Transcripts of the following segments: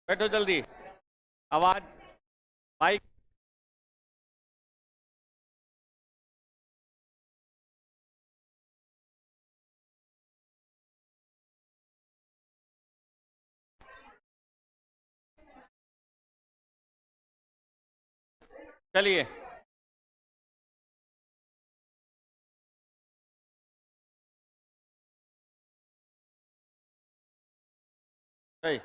बैठो जल्दी। आवाज माइक। चलिए सही।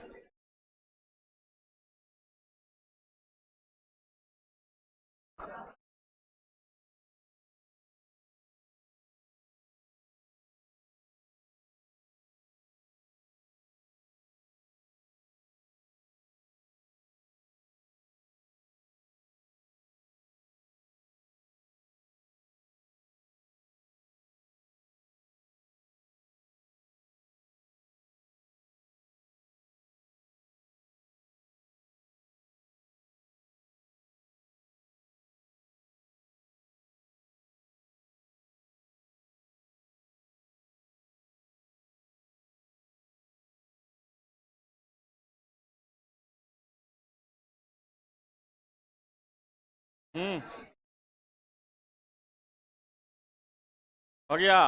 हो गया।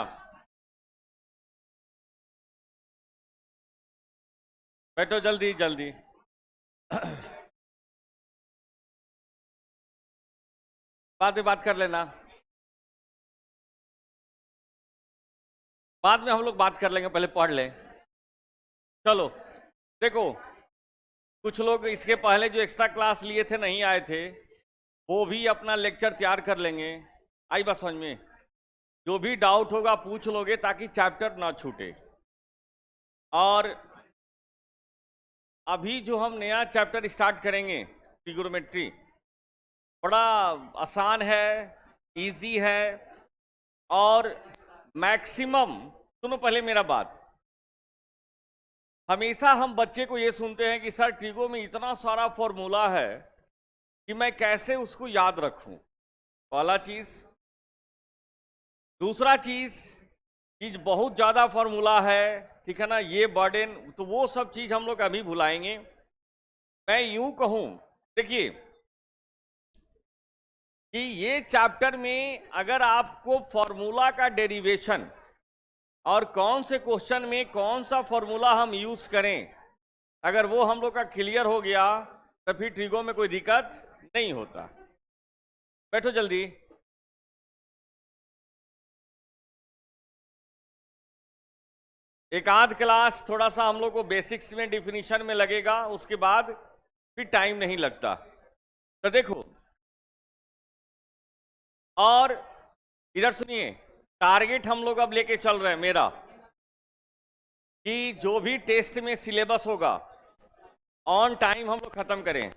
बैठो जल्दी जल्दी। बाद में बात कर लेना। बाद में हम लोग बात कर लेंगे, पहले पढ़ लें। चलो देखो, कुछ लोग इसके पहले जो एक्स्ट्रा क्लास लिए थे नहीं आए थे, वो भी अपना लेक्चर तैयार कर लेंगे। आई बात समझ में? जो भी डाउट होगा पूछ लोगे ताकि चैप्टर ना छूटे। और अभी जो हम नया चैप्टर स्टार्ट करेंगे ट्रिगोनोमेट्री, बड़ा आसान है, इजी है। और मैक्सिमम, सुनो पहले मेरा बात, हमेशा हम बच्चे को ये सुनते हैं कि सर ट्रिगो में इतना सारा फॉर्मूला है कि मैं कैसे उसको याद रखूं। पहला चीज। दूसरा चीज कि बहुत ज्यादा फॉर्मूला है, ठीक है ना, ये बर्डन, तो वो सब चीज हम लोग अभी भुलाएंगे। मैं यूं कहूं, देखिए कि ये चैप्टर में अगर आपको फॉर्मूला का डेरिवेशन और कौन से क्वेश्चन में कौन सा फॉर्मूला हम यूज करें, अगर वो हम लोग का क्लियर हो गया तो फिर ट्रिगो में कोई दिक्कत नहीं होता। बैठो जल्दी। एक आध क्लास थोड़ा सा हम लोग को बेसिक्स में डिफिनीशन में लगेगा, उसके बाद फिर टाइम नहीं लगता। तो देखो, और इधर सुनिए, टारगेट हम लोग अब लेके चल रहे हैं मेरा कि जो भी टेस्ट में सिलेबस होगा ऑन टाइम हम लोग खत्म करें,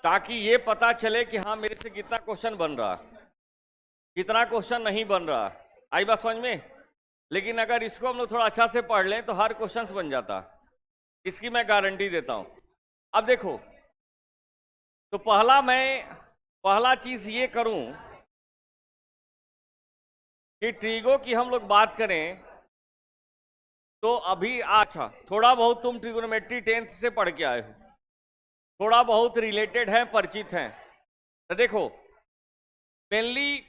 ताकि ये पता चले कि हाँ मेरे से कितना क्वेश्चन बन रहा, कितना क्वेश्चन नहीं बन रहा। आई बात समझ में? लेकिन अगर इसको हम लोग थोड़ा अच्छा से पढ़ लें तो हर क्वेश्चन बन जाता, इसकी मैं गारंटी देता हूं। अब देखो, तो पहला चीज ये करूं कि ट्रिगो की हम लोग बात करें तो अभी अच्छा थोड़ा बहुत तुम ट्रिगोनोमेट्री 10th से पढ़ के आए हो, थोड़ा बहुत रिलेटेड है, परिचित हैं। तो देखो, मेनली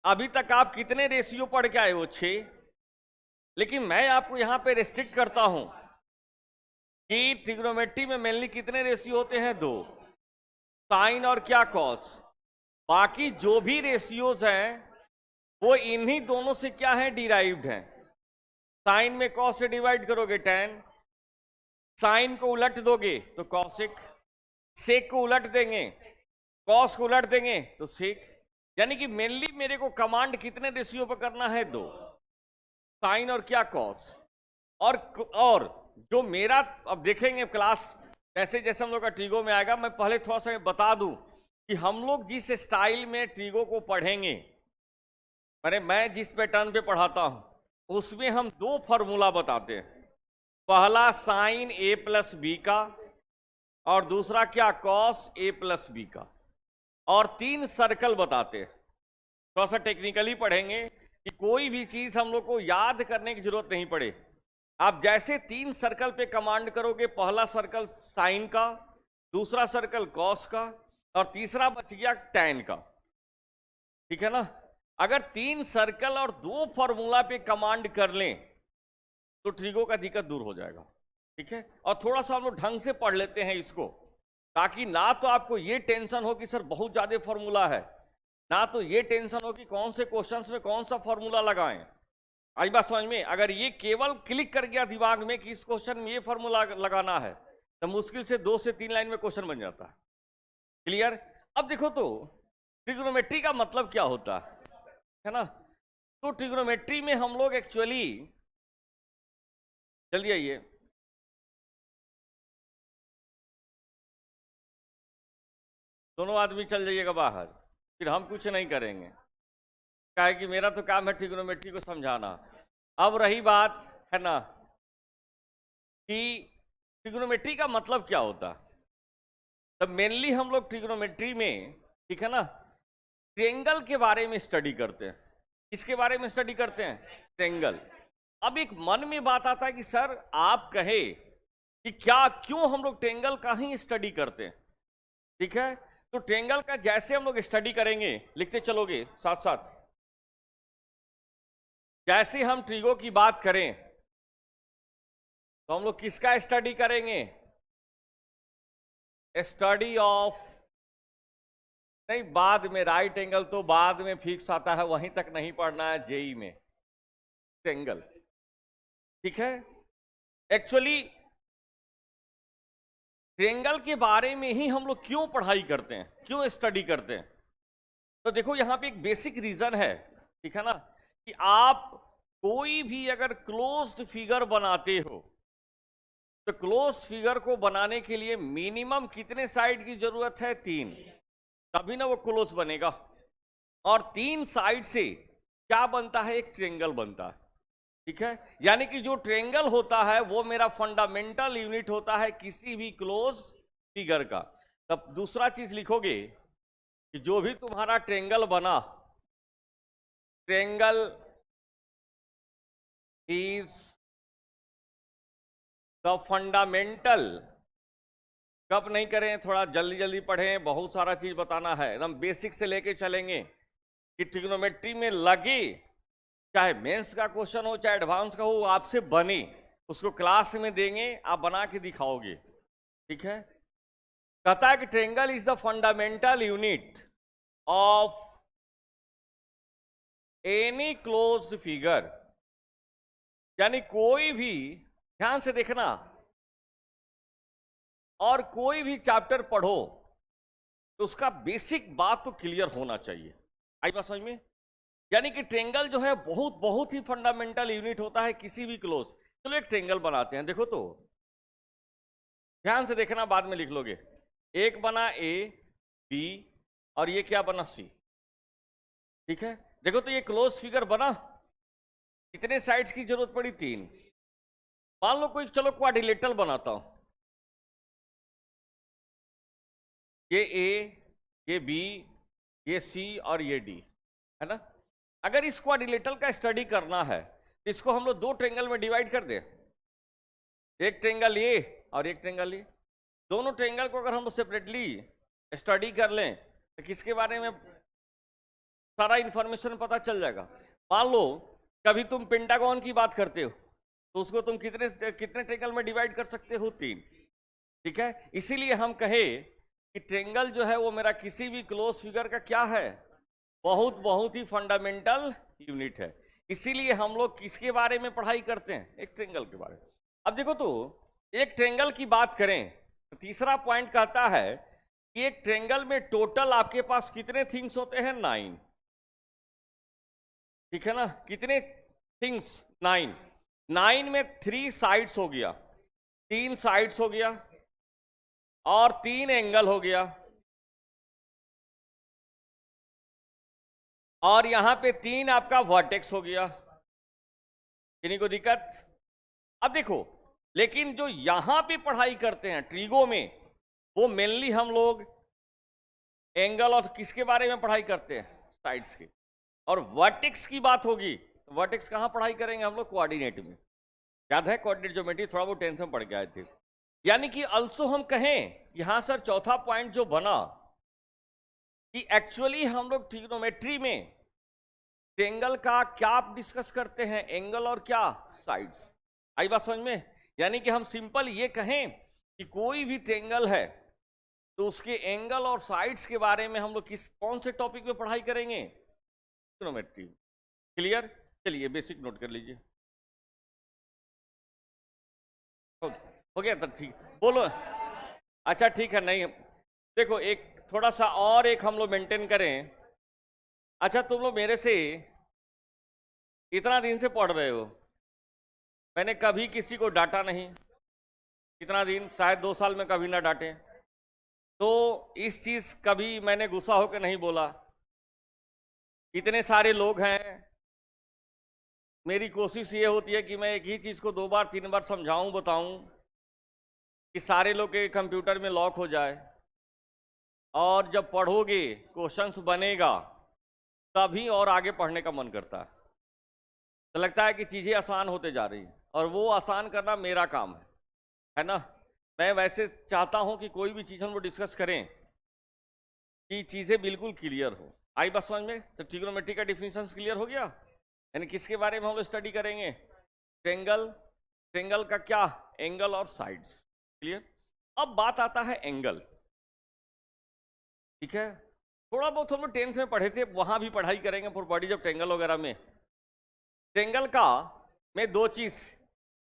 अभी तक आप कितने रेशियो पढ़ के आए हो? 6। लेकिन मैं आपको यहां पे रेस्ट्रिक्ट करता हूं कि ट्रिगोनोमेट्री में मेनली कितने रेशियो होते हैं? 2, साइन और क्या, कॉस। बाकी जो भी रेशियोज हैं वो इन्हीं दोनों से क्या है, डिराइव्ड हैं। साइन में कॉस से डिवाइड करोगे 10, साइन को उलट दोगे तो कॉसिक, सेक को उलट देंगे, कॉस को उलट देंगे तो सेक। यानी कि मेनली मेरे को कमांड कितने रेशियो पर करना है? 2, साइन और क्या, कॉस। और जो मेरा, अब देखेंगे क्लास जैसे जैसे हम लोग का ट्रिगो में आएगा, मैं पहले थोड़ा सा बता दूं कि हम लोग जिस स्टाइल में ट्रिगो को पढ़ेंगे, अरे मैं जिस पैटर्न पे पढ़ाता हूं उसमें हम 2 फॉर्मूला बताते हैं। पहला साइन ए प्लस बी का, और दूसरा क्या, कॉस ए प्लस बी का, और 3 सर्कल बताते हैं। थोड़ा सा टेक्निकली पढ़ेंगे कि कोई भी चीज हम लोग को याद करने की जरूरत नहीं पड़े। आप जैसे 3 सर्कल पे कमांड करोगे, पहला सर्कल साइन का, दूसरा सर्कल कॉस का और तीसरा बच गया टैन का, ठीक है ना। अगर 3 सर्कल और 2 फॉर्मूला पे कमांड कर लें तो ट्रिगो का दिक्कत दूर हो जाएगा, ठीक है। और थोड़ा सा हम लोग ढंग से पढ़ लेते हैं इसको, ताकि ना तो आपको ये टेंशन हो कि सर बहुत ज्यादा फॉर्मूला है, ना तो ये टेंशन हो कि कौन से क्वेश्चंस में कौन सा फॉर्मूला लगाएं। आई बात समझ में? अगर ये केवल क्लिक कर गया दिमाग में कि इस क्वेश्चन में ये फॉर्मूला लगाना है, तो मुश्किल से 2 से 3 लाइन में क्वेश्चन बन जाता है। क्लियर? अब देखो तो ट्रिग्नोमेट्री का मतलब क्या होता है ना। तो ट्रिग्नोमेट्री में हम लोग एक्चुअली, जल्दी आइए, दोनों आदमी चल जाइएगा बाहर, फिर हम कुछ नहीं करेंगे, क्या कि मेरा तो काम है ट्रिग्नोमेट्री को समझाना। अब रही बात है ना कि ट्रिग्नोमेट्री का मतलब क्या होता है, तब मेनली हम लोग ट्रिग्नोमेट्री में, ठीक है ना, ट्रायंगल के बारे में स्टडी करते हैं। किसके बारे में स्टडी करते हैं? ट्रायंगल। अब एक मन में बात आता है कि सर आप कहे कि क्या, क्यों हम लोग ट्रायंगल का ही स्टडी करते हैं, ठीक है। तो ट्रायंगल का जैसे हम लोग स्टडी करेंगे, लिखते चलोगे साथ साथ, जैसे हम ट्रिगो की बात करें तो हम लोग किसका स्टडी करेंगे? स्टडी ऑफ, नहीं बाद में, राइट एंगल तो बाद में फिक्स आता है, वहीं तक नहीं पढ़ना है जेई में, ट्रायंगल, ठीक है। एक्चुअली ट्रायंगल के बारे में ही हम लोग क्यों पढ़ाई करते हैं, क्यों स्टडी करते हैं? तो देखो यहां पे एक बेसिक रीजन है, ठीक है ना, कि आप कोई भी अगर क्लोज्ड फिगर बनाते हो तो क्लोज फिगर को बनाने के लिए मिनिमम कितने साइड की जरूरत है? 3, तभी ना वो क्लोज बनेगा। और 3 साइड से क्या बनता है? एक ट्रायंगल बनता है, ठीक है। यानी कि जो ट्रायंगल होता है वो मेरा फंडामेंटल यूनिट होता है किसी भी क्लोज फिगर का। तब दूसरा चीज लिखोगे कि जो भी तुम्हारा ट्रायंगल बना, ट्रायंगल इज द फंडामेंटल, कब नहीं करें, थोड़ा जल्दी जल्दी पढ़ें, बहुत सारा चीज बताना है, एकदम बेसिक से लेके चलेंगे कि ट्रिग्नोमेट्री में लगे, चाहे मेंस का क्वेश्चन हो चाहे एडवांस का हो, आपसे बने, उसको क्लास में देंगे, आप बना के दिखाओगे, ठीक है। कहता है कि triangle is the fundamental unit of any closed figure, यानी कोई भी, ध्यान से देखना, और कोई भी चैप्टर पढ़ो तो उसका बेसिक बात तो क्लियर होना चाहिए। आई बात समझ में? यानी कि ट्रायंगल जो है बहुत बहुत ही फंडामेंटल यूनिट होता है किसी भी क्लोज। चलो एक ट्रायंगल बनाते हैं, देखो तो ध्यान से देखना, बाद में लिख लोगे। एक बना ए बी और ये क्या बना सी, ठीक है। देखो तो ये क्लोज फिगर बना, कितने साइड्स की जरूरत पड़ी? 3। मान लो कोई, चलो क्वाड्रिलेटरल बनाता हूं, ये ए, ये बी, ये सी और ये डी, है ना। अगर इस क्वाड्रिलेटरल का स्टडी करना है तो इसको हम लोग 2 ट्रायंगल में डिवाइड कर दें, एक ट्रायंगल ये और एक ट्रायंगल ये। दोनों ट्रायंगल को अगर हम लोग सेपरेटली स्टडी कर लें तो किसके बारे में सारा इंफॉर्मेशन पता चल जाएगा। मान लो कभी तुम पेंटागन की बात करते हो तो उसको तुम कितने ट्रायंगल में डिवाइड कर सकते हो? 3, ठीक है। इसीलिए हम कहे कि ट्रायंगल जो है वो मेरा किसी भी क्लोज फिगर का क्या है? बहुत बहुत ही फंडामेंटल यूनिट है। इसीलिए हम लोग किसके बारे में पढ़ाई करते हैं? एक ट्रायंगल के बारे में। अब देखो तो एक ट्रायंगल की बात करें तो तीसरा पॉइंट कहता है कि एक ट्रायंगल में टोटल आपके पास कितने थिंग्स होते हैं? 9, ठीक है ना। कितने थिंग्स? 9। 9 में 3 साइड्स हो गया, 3 साइड्स हो गया और 3 एंगल हो गया, और यहां पे 3 आपका वर्टेक्स हो गया। किन्हीं को दिक्कत? अब देखो, लेकिन जो यहां पे पढ़ाई करते हैं ट्रिगो में, वो मेनली हम लोग एंगल और किसके बारे में पढ़ाई करते हैं? साइड्स के। और वर्टेक्स की बात होगी तो वर्टेक्स कहां पढ़ाई करेंगे हम लोग? कोऑर्डिनेट में। याद है कोऑर्डिनेट ज्योमेट्री, थोड़ा बहुत टेंथ में पढ़ के आए थे। यानी कि अल्सो हम कहें कि हाँ सर, चौथा पॉइंट जो बना कि एक्चुअली हम लोग ट्रिग्नोमेट्री में एंगल का क्या आप डिस्कस करते हैं, एंगल और क्या साइड्स। आई बात समझ में? यानी कि हम सिंपल ये कहें कि कोई भी ट्रायंगल है तो उसके एंगल और साइड्स के बारे में हम लोग कौन से टॉपिक में पढ़ाई करेंगे? ट्रिग्नोमेट्री। क्लियर? चलिए बेसिक नोट कर लीजिए। हो गया? तो ठीक, बोलो। अच्छा ठीक है। नहीं देखो, एक थोड़ा सा और एक हम लोग मेंटेन करें। अच्छा, तुम लोग मेरे से इतना दिन से पढ़ रहे हो, मैंने कभी किसी को डांटा नहीं। कितना दिन? शायद 2 साल में कभी ना डांटे। तो इस चीज कभी मैंने गुस्सा होकर नहीं बोला। इतने सारे लोग हैं, मेरी कोशिश ये होती है कि मैं एक ही चीज को 2 बार 3 बार समझाऊं, बताऊं कि सारे लोग के कंप्यूटर में लॉक हो जाए। और जब पढ़ोगे, क्वेश्चंस बनेगा, तभी और आगे पढ़ने का मन करता है। तो लगता है कि चीजें आसान होते जा रही हैं, और वो आसान करना मेरा काम है ना। मैं वैसे चाहता हूं कि कोई भी चीज हम लोग डिस्कस करें कि चीजें बिल्कुल क्लियर हो। आई बात समझ में? तो ट्रिग्नोमेट्री का डिफिनेशन क्लियर हो गया। यानी किसके बारे में हम लोग स्टडी करेंगे? ट्रायंगल। ट्रायंगल का क्या? एंगल और साइड्स। क्लियर? अब बात आता है एंगल। ठीक है, थोड़ा बहुत हम लोग 10th में पढ़े थे, वहां भी पढ़ाई करेंगे फॉर बॉडीज ऑफ ट्रायंगल वगैरह में। ट्रायंगल का में 2 चीज,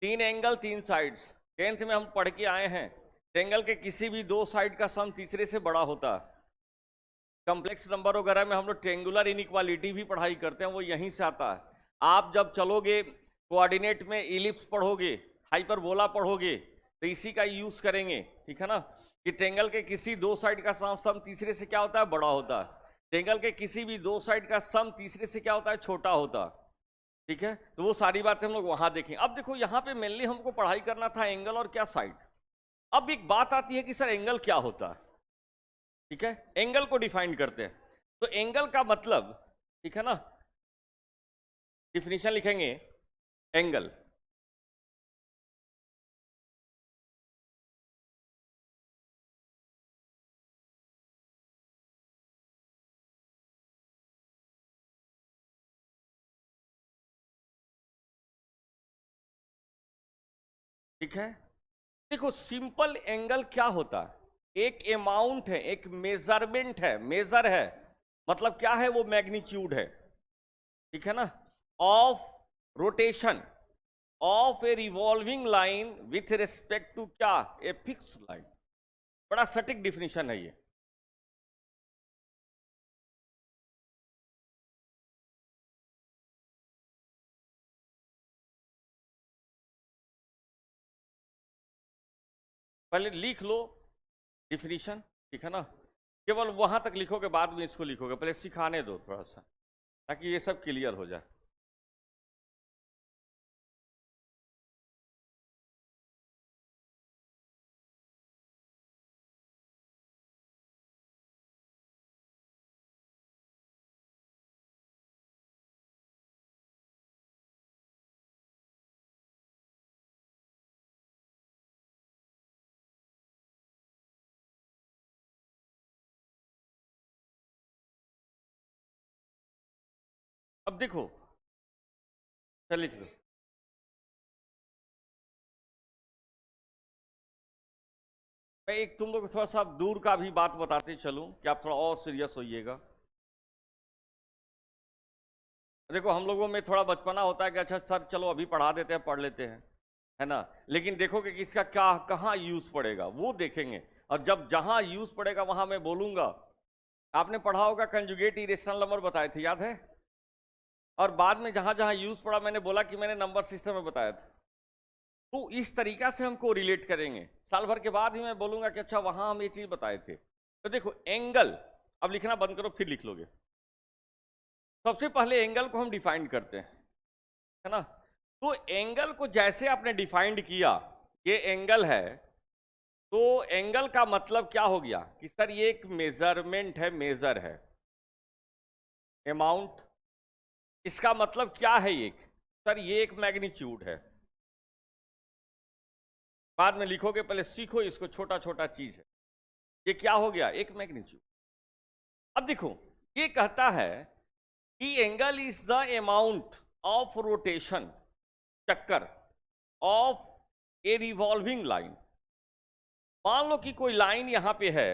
3 एंगल 3 साइड्स। 10th में हम पढ़ के आए हैं, ट्रायंगल के किसी भी 2 साइड का सम तीसरे से बड़ा होता है। कॉम्प्लेक्स नंबर वगैरह में हम लोग ट्रायंगुलर इनइक्वालिटी भी पढ़ाई करते हैं, वो यहीं से आता है। आप जब चलोगे कोऑर्डिनेट में इलिप्स पढ़ोगे, हाइपरबोला पढ़ोगे, तो इसी का यूज करेंगे। ठीक है ना, कि ट्रायंगल के किसी 2 साइड का सम तीसरे से क्या होता है? बड़ा होता है। ट्रायंगल के किसी भी 2 साइड का सम तीसरे से क्या होता है? छोटा होता है। ठीक है, तो वो सारी बातें हम लोग वहां देखें। अब देखो, यहां पे मेनली हमको पढ़ाई करना था एंगल और क्या साइड। अब एक बात आती है कि सर एंगल क्या होता है। ठीक है, एंगल को डिफाइन करते हैं। तो एंगल का मतलब, ठीक है ना, डिफिनेशन लिखेंगे एंगल। ठीक है, देखो सिंपल एंगल क्या होता है? एक अमाउंट है, एक मेजरमेंट है, मेजर है, मतलब क्या है? वो मैग्नीट्यूड है। ठीक है ना, of rotation of a revolving line with respect to क्या? A fix line. बड़ा सटीक डिफिनेशन है ये। पहले लिख लो डिफिनीशन। ठीक है ना, केवल वहां तक लिखोगे, बाद में इसको लिखोगे। पहले सिखाने दो थोड़ा सा, ताकि ये सब क्लियर हो जाए। अब देखो, चल लिख लो। मैं एक तुम लोग थोड़ा सा दूर का भी बात बताते चलूं कि आप थोड़ा और सीरियस होइएगा। देखो, हम लोगों में थोड़ा बचपना होता है कि अच्छा सर चलो अभी पढ़ा देते हैं, पढ़ लेते हैं, है ना। लेकिन देखोगे कि इसका क्या, कहाँ यूज पड़ेगा, वो देखेंगे। और जब जहां यूज पड़ेगा वहां मैं बोलूंगा। आपने पढ़ा होगा कंजुगेट इरेशनल नंबर बताए थे, याद है? और बाद में जहां जहां यूज पड़ा, मैंने बोला कि मैंने नंबर सिस्टम में बताया था। तो इस तरीका से हमको रिलेट करेंगे। साल भर के बाद ही मैं बोलूंगा कि अच्छा वहां हम ये चीज बताए थे। तो देखो एंगल, अब लिखना बंद करो फिर लिख लोगे। सबसे पहले एंगल को हम डिफाइन करते हैं, है ना। तो एंगल को जैसे आपने डिफाइंड किया, ये एंगल है, तो एंगल का मतलब क्या हो गया कि सर ये एक मेजरमेंट है, मेजर है, अमाउंट। इसका मतलब क्या है? एक, सर ये एक मैग्नीट्यूड है। बाद में लिखोगे, पहले सीखो इसको, छोटा छोटा चीज है। ये क्या हो गया, एक मैग्नीट्यूड। अब देखो, ये कहता है कि angle is the amount of rotation, चक्कर ऑफ ए रिवॉल्विंग लाइन। मान लो कि कोई लाइन यहां पे है,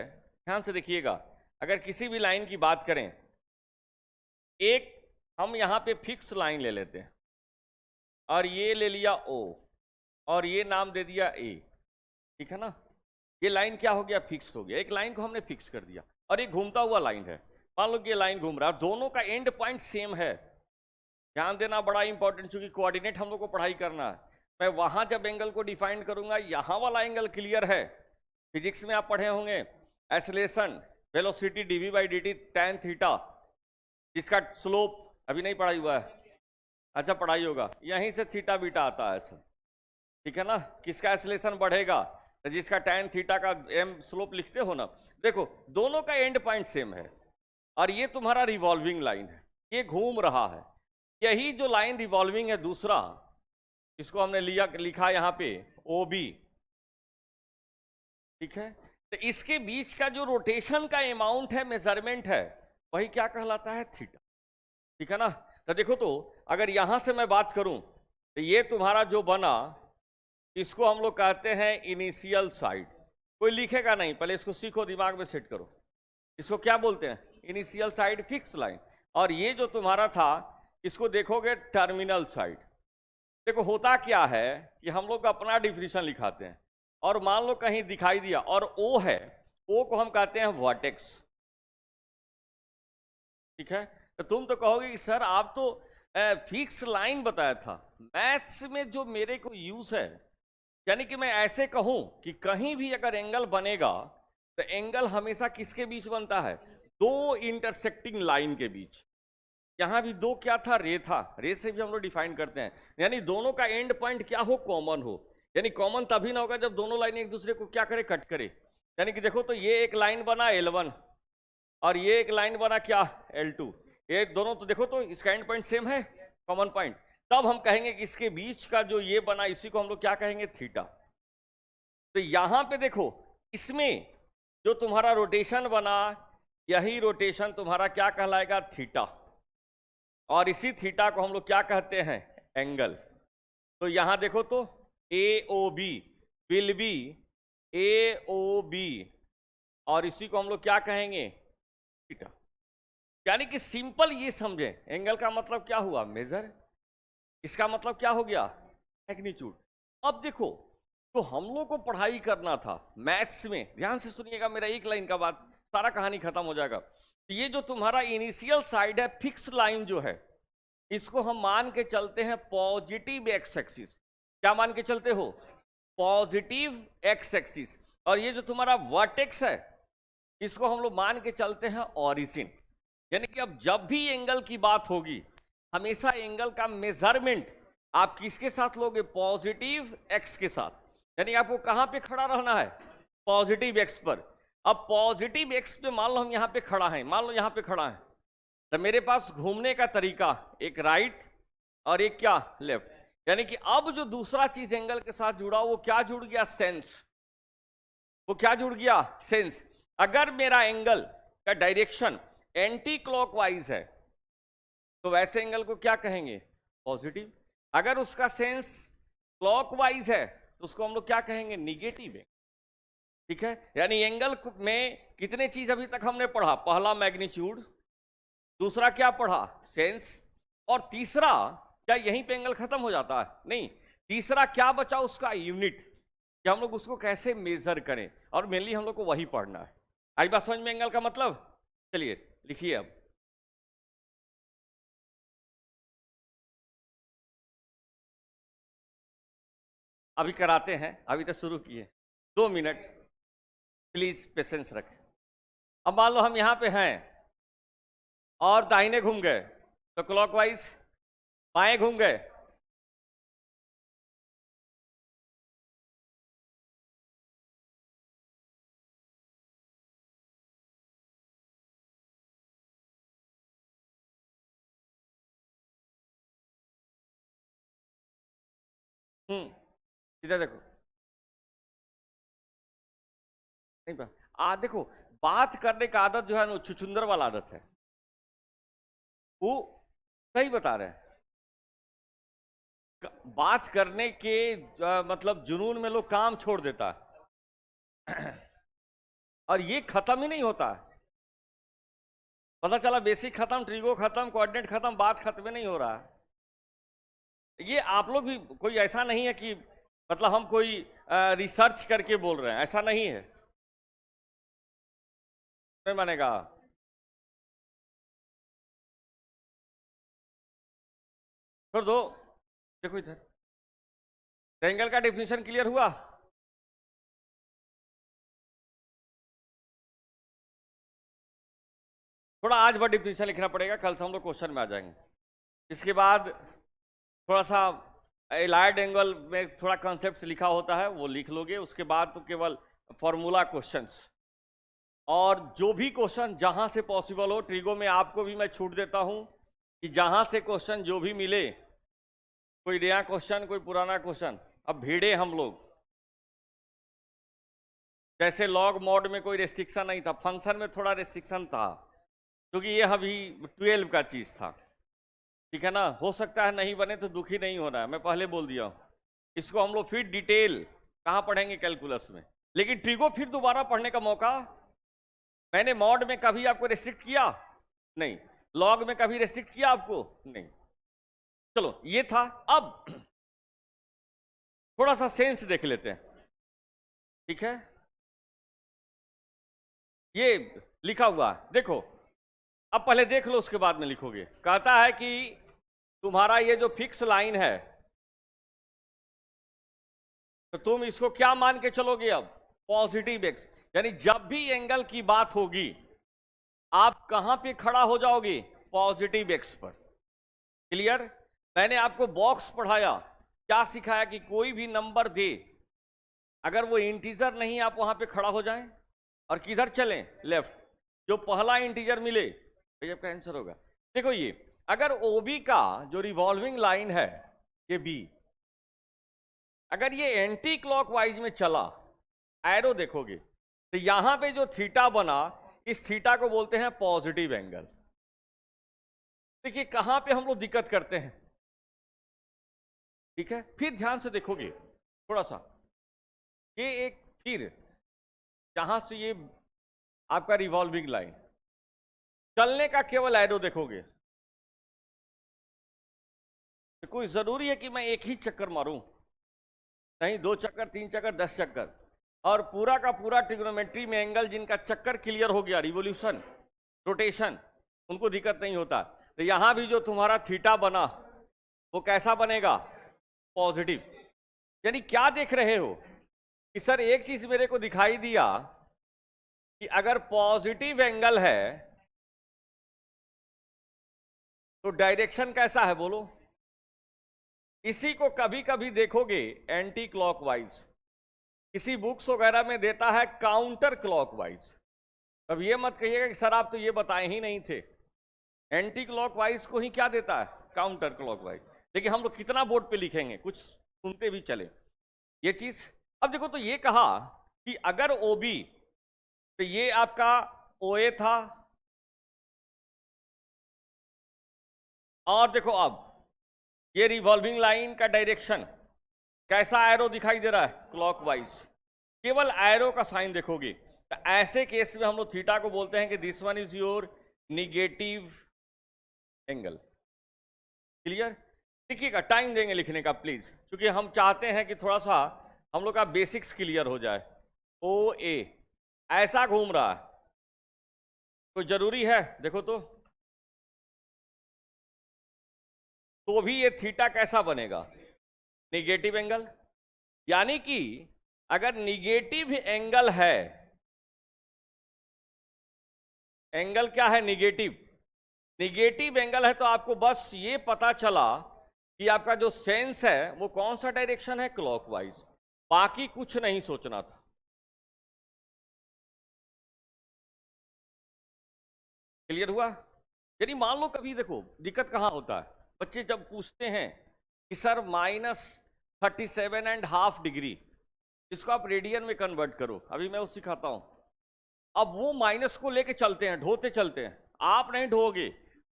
ध्यान से देखिएगा, अगर किसी भी लाइन की बात करें, एक हम यहां पे फिक्स लाइन ले लेते हैं और ये ले लिया ओ और ये नाम दे दिया ए, ठीक है ना। ये लाइन क्या हो गया, फिक्स हो गया। एक लाइन को हमने फिक्स कर दिया और ये घूमता हुआ लाइन है। मान लो कि ये लाइन घूम रहा है, दोनों का एंड पॉइंट सेम है। ध्यान देना, बड़ा इंपॉर्टेंट, चूंकि कोऑर्डिनेट हम लोग को पढ़ाई करना है। मैं वहां जब एंगल को डिफाइन करूंगा, यहां वाला एंगल क्लियर है, फिजिक्स में आप पढ़े होंगे, acceleration velocity d v by d t tan theta, जिसका स्लोप अभी नहीं पढ़ाई हुआ है, अच्छा पढ़ाई होगा, यहीं से थीटा बीटा आता है सर, ठीक है ना। किसका एक्सेलरेशन बढ़ेगा, तो जिसका tan थीटा का एम स्लोप लिखते हो ना। देखो दोनों का एंड पॉइंट सेम है और ये तुम्हारा रिवॉल्विंग लाइन है, ये घूम रहा है। यही जो लाइन रिवॉल्विंग है दूसरा, इसको हमने लिखा यहां पे ओ बी, ठीक है। तो इसके बीच का जो रोटेशन का अमाउंट है, मेजरमेंट है, वही क्या कहलाता है, थीटा, ठीक है ना। तो देखो, तो अगर यहां से मैं बात करूं, तो ये तुम्हारा जो बना, इसको हम लोग कहते हैं इनिशियल साइड। कोई लिखेगा नहीं, पहले इसको सीखो, दिमाग में सेट करो। इसको क्या बोलते हैं, इनिशियल साइड, फिक्स लाइन। और ये जो तुम्हारा था, इसको देखोगे टर्मिनल साइड। देखो होता क्या है कि हम लोग अपना डिफिनेशन लिखाते हैं, और मान लो कहीं दिखाई दिया और ओ है, ओ को हम कहते हैं वर्टेक्स, ठीक है। तो तुम तो कहोगे कि सर आप तो फिक्स लाइन बताया था, मैथ्स में जो मेरे को यूज है, यानी कि मैं ऐसे कहूं कि कहीं भी अगर एंगल बनेगा, तो एंगल हमेशा किसके बीच बनता है, दो इंटरसेक्टिंग लाइन के बीच। यहां भी दो क्या था, रे था, रे से भी हम लोग डिफाइन करते हैं, यानी दोनों का एंड पॉइंट क्या हो, कॉमन हो। यानी कॉमन तभी ना होगा जब दोनों लाइन एक दूसरे को क्या करे, कट करे। यानी कि देखो, तो ये एक लाइन बना L1 और ये एक लाइन बना क्या, L2, ये दोनों तो देखो, तो इसका एंड पॉइंट सेम है, कॉमन पॉइंट। तब हम कहेंगे कि इसके बीच का जो ये बना, इसी को हम लोग क्या कहेंगे, थीटा। तो यहां पे देखो, इसमें जो तुम्हारा रोटेशन बना, यही रोटेशन तुम्हारा क्या कहलाएगा, थीटा, और इसी थीटा को हम लोग क्या कहते हैं, एंगल। तो यहां देखो, तो A O B will be A O B, और इसी को हम लोग क्या कहेंगे, थीटा। यानी कि सिंपल ये समझे, एंगल का मतलब क्या हुआ, मेजर, इसका मतलब क्या हो गया, मैग्नीट्यूड। अब देखो, तो हम लोग को पढ़ाई करना था मैथ्स में, ध्यान से सुनिएगा, मेरा एक लाइन का बात, सारा कहानी खत्म हो जाएगा। ये जो तुम्हारा इनिशियल साइड है, फिक्स लाइन जो है, इसको हम मान के चलते हैं पॉजिटिव एक्स एक्सिस। क्या मान के चलते हो, पॉजिटिव एक्स एक्सिस। और ये जो तुम्हारा वर्टेक्स है, इसको हम लोग मान के चलते हैं ऑरिजिन। यानी कि अब जब भी एंगल की बात होगी, हमेशा एंगल का मेजरमेंट आप किसके साथ लोगे, पॉजिटिव एक्स के साथ। यानी आपको कहां पे खड़ा रहना है, पॉजिटिव एक्स पर। अब पॉजिटिव एक्स पे मान लो हम यहां पे खड़ा है, मान लो यहां पे खड़ा है, तो मेरे पास घूमने का तरीका एक राइट और एक क्या, लेफ्ट। यानी कि अब जो दूसरा चीज एंगल के साथ जुड़ा, वो क्या जुड़ गया, सेंस। वो क्या जुड़ गया, सेंस। अगर मेरा एंगल का डायरेक्शन एंटी क्लॉकवाइज है, तो वैसे एंगल को क्या कहेंगे, पॉजिटिव। अगर उसका सेंस क्लॉकवाइज है, तो उसको हम लोग क्या कहेंगे, निगेटिव है, ठीक है। यानी एंगल में कितने चीज अभी तक हमने पढ़ा, पहला मैग्नीट्यूड, दूसरा क्या पढ़ा, सेंस, और तीसरा, क्या यहीं पे एंगल खत्म हो जाता है, नहीं, तीसरा क्या बचा, उसका यूनिट, कि हम लोग उसको कैसे मेजर करें, और मेनली हम लोग को वही पढ़ना है। आई बात समझ में एंगल का मतलब। चलिए लिखिए, अब अभी कराते हैं, अभी तो शुरू किए, 2 मिनट प्लीज पेशेंस रखें। अब मान लो हम यहां पे हैं और दाहिने घूम गए, तो क्लॉकवाइज बाएं घूम गए, इधर देखो, नहीं देखो, बात करने का आदत जो है ना, छुछुंदर वाला आदत है, वो सही बता रहे हैं। बात करने के मतलब जुनून में लोग काम छोड़ देता है और ये खत्म ही नहीं होता है। पता चला बेसिक खत्म, ट्रिगो खत्म, कोऑर्डिनेट खत्म, बात खत्म ही नहीं हो रहा है। ये आप लोग भी, कोई ऐसा नहीं है कि मतलब हम कोई रिसर्च करके बोल रहे हैं, ऐसा नहीं है। नहीं मानेगा। छोड़ दो, देखो इधर, ट्रायंगल का डेफिनेशन क्लियर हुआ? थोड़ा आज बड़ा डेफिनेशन लिखना पड़ेगा, कल से हम लोग क्वेश्चन में आ जाएंगे। इसके बाद थोड़ा सा एलाइड एंगल में थोड़ा कॉन्सेप्ट लिखा होता है, वो लिख लोगे। उसके बाद तो केवल फॉर्मूला क्वेश्चंस, और जो भी क्वेश्चन जहां से पॉसिबल हो, ट्रिगो में आपको भी मैं छूट देता हूं कि जहां से क्वेश्चन जो भी मिले, कोई नया क्वेश्चन, कोई पुराना क्वेश्चन, अब भिड़े हम लोग। जैसे लॉग मॉड में कोई रेस्ट्रिक्शन नहीं था, फंक्शन में थोड़ा रेस्ट्रिक्शन था, क्योंकि ये अभी 12 का चीज था, ठीक है ना। हो सकता है नहीं बने तो दुखी नहीं होना है, मैं पहले बोल दिया हूं। इसको हम लोग फिर डिटेल कहां पढ़ेंगे, कैलकुलस में। लेकिन ट्रिगो फिर दोबारा पढ़ने का मौका, मैंने मॉड में कभी आपको रेस्ट्रिक्ट किया नहीं, लॉग में कभी रेस्ट्रिक्ट किया आपको नहीं। चलो ये था। अब थोड़ा सा सेंस देख लेते हैं, ठीक है। ये लिखा हुआ देखो, अब पहले देख लो, उसके बाद में लिखोगे। कहता है कि तुम्हारा ये जो फिक्स लाइन है, तो तुम इसको क्या मान के चलोगे अब, पॉजिटिव एक्स। यानी जब भी एंगल की बात होगी, आप कहां पे खड़ा हो जाओगे, पॉजिटिव एक्स पर। क्लियर? मैंने आपको बॉक्स पढ़ाया, क्या सिखाया कि कोई भी नंबर दे, अगर वो इंटीजर नहीं, आप वहां पे खड़ा हो जाएं और किधर चलें, लेफ्ट। जो पहला इंटीजर मिले भैया आपका आंसर होगा। देखो ये, अगर ओबी का जो रिवॉल्विंग लाइन है, ये बी, अगर ये एंटी क्लॉकवाइज में चला, एरो देखोगे तो यहां पे जो थीटा बना, इस थीटा को बोलते हैं पॉजिटिव एंगल। देखिए कहां पे हम लोग दिक्कत करते हैं, ठीक है। फिर ध्यान से देखोगे थोड़ा सा, ये एक, फिर जहां से ये आपका रिवॉल्विंग लाइन चलने का केवल एरो देखोगे, तो कोई जरूरी है कि मैं एक ही चक्कर मारूं? नहीं, 2 चक्कर, 3 चक्कर, 10 चक्कर, और पूरा का पूरा ट्रिग्नोमेट्री में एंगल जिनका चक्कर क्लियर हो गया, रिवोल्यूशन, रोटेशन, उनको दिक्कत नहीं होता। तो यहां भी जो तुम्हारा थीटा बना, वो कैसा बनेगा, पॉजिटिव। यानी क्या देख रहे हो कि सर एक चीज मेरे को दिखाई दिया कि अगर पॉजिटिव एंगल है तो डायरेक्शन कैसा है, बोलो। इसी को कभी कभी देखोगे एंटी क्लॉकवाइज, किसी बुक्स वगैरह में देता है काउंटर क्लॉकवाइज। अब ये मत कहिएगा कि सर आप तो ये बताए ही नहीं थे, एंटी क्लॉकवाइज को ही क्या देता है, काउंटर क्लॉकवाइज। लेकिन हम लोग कितना बोर्ड पे लिखेंगे, कुछ सुनते भी चले ये चीज। अब देखो, तो ये कहा कि अगर ओबी, तो ये आपका ओए था, और देखो अब ये रिवॉल्विंग लाइन का डायरेक्शन कैसा, एरो दिखाई दे रहा है, क्लॉकवाइज। केवल एरो का साइन देखोगे, तो ऐसे केस में हम लोग थीटा को बोलते हैं कि this one is your negative angle. Clear? देखिएगा, टाइम देंगे लिखने का प्लीज, क्योंकि हम चाहते हैं कि थोड़ा सा हम लोग का बेसिक्स क्लियर हो जाए। ओ ए ऐसा घूम रहा है, कोई जरूरी है, देखो तो भी ये थीटा कैसा बनेगा, निगेटिव एंगल। यानी कि अगर निगेटिव एंगल है, एंगल क्या है, निगेटिव, निगेटिव एंगल है, तो आपको बस ये पता चला कि आपका जो सेंस है वो कौन सा डायरेक्शन है, क्लॉकवाइज। बाकी कुछ नहीं सोचना था। क्लियर हुआ? यानी मान लो कभी, देखो दिक्कत कहां होता है, बच्चे जब पूछते हैं कि सर -37.5 डिग्री, इसको आप रेडियन में कन्वर्ट करो, अभी मैं वो सिखाता हूं। अब वो माइनस को लेके चलते हैं, ढोते चलते हैं, आप नहीं ढोगे।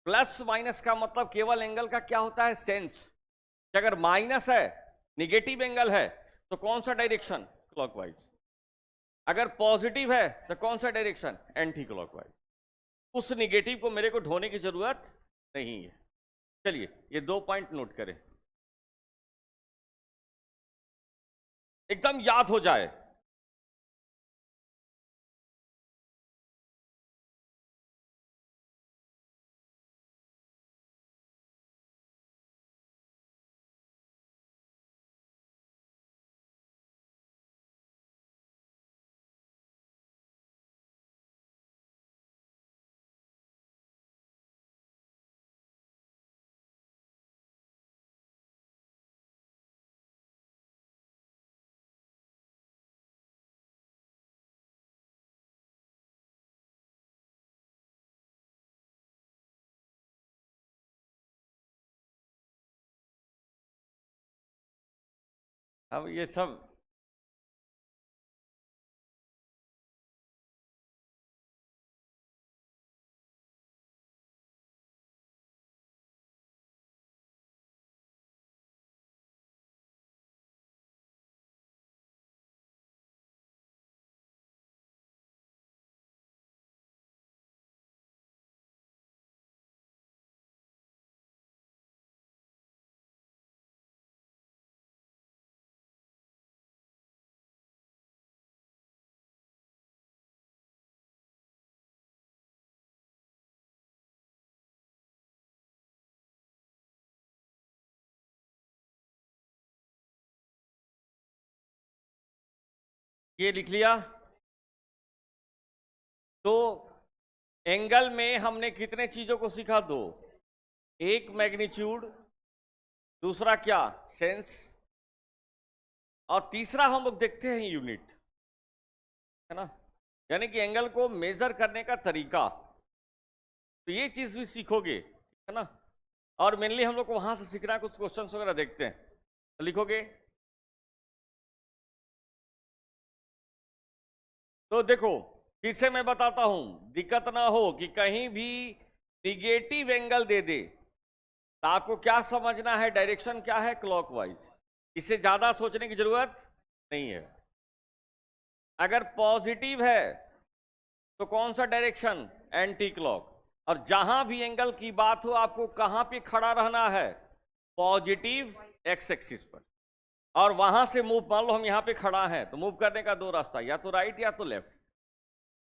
प्लस माइनस का मतलब केवल एंगल का क्या होता है, सेंस। कि अगर माइनस है, निगेटिव एंगल है, तो कौन सा डायरेक्शन, क्लॉकवाइज। अगर पॉजिटिव है तो कौन सा डायरेक्शन, एंटी क्लॉकवाइज। उस निगेटिव को मेरे को ढोने की जरूरत नहीं है। चलिए ये 2 पॉइंट नोट करें, एकदम याद हो जाए। अब ये सब ये लिख लिया। तो एंगल में हमने कितने चीजों को सीखा, 2। एक मैग्नीट्यूड, दूसरा क्या, सेंस, और तीसरा हम लोग देखते हैं यूनिट, है ना, यानी कि एंगल को मेजर करने का तरीका। तो ये चीज भी सीखोगे, है ना। और मेनली हम लोग को वहां से सीखना है, कुछ क्वेश्चंस वगैरह देखते हैं, तो लिखोगे। तो देखो फिर से मैं बताता हूं, दिक्कत ना हो कि कहीं भी निगेटिव एंगल दे दे, तो आपको क्या समझना है, डायरेक्शन क्या है, क्लॉकवाइज। इससे ज्यादा सोचने की जरूरत नहीं है। अगर पॉजिटिव है तो कौन सा डायरेक्शन, एंटी क्लॉक। और जहां भी एंगल की बात हो, आपको कहां पे खड़ा रहना है, पॉजिटिव एक्स एक्सिस पर। और वहां से मूव, मान लो हम यहां पे खड़ा हैं, तो मूव करने का 2 रास्ता, या तो राइट या तो लेफ्ट।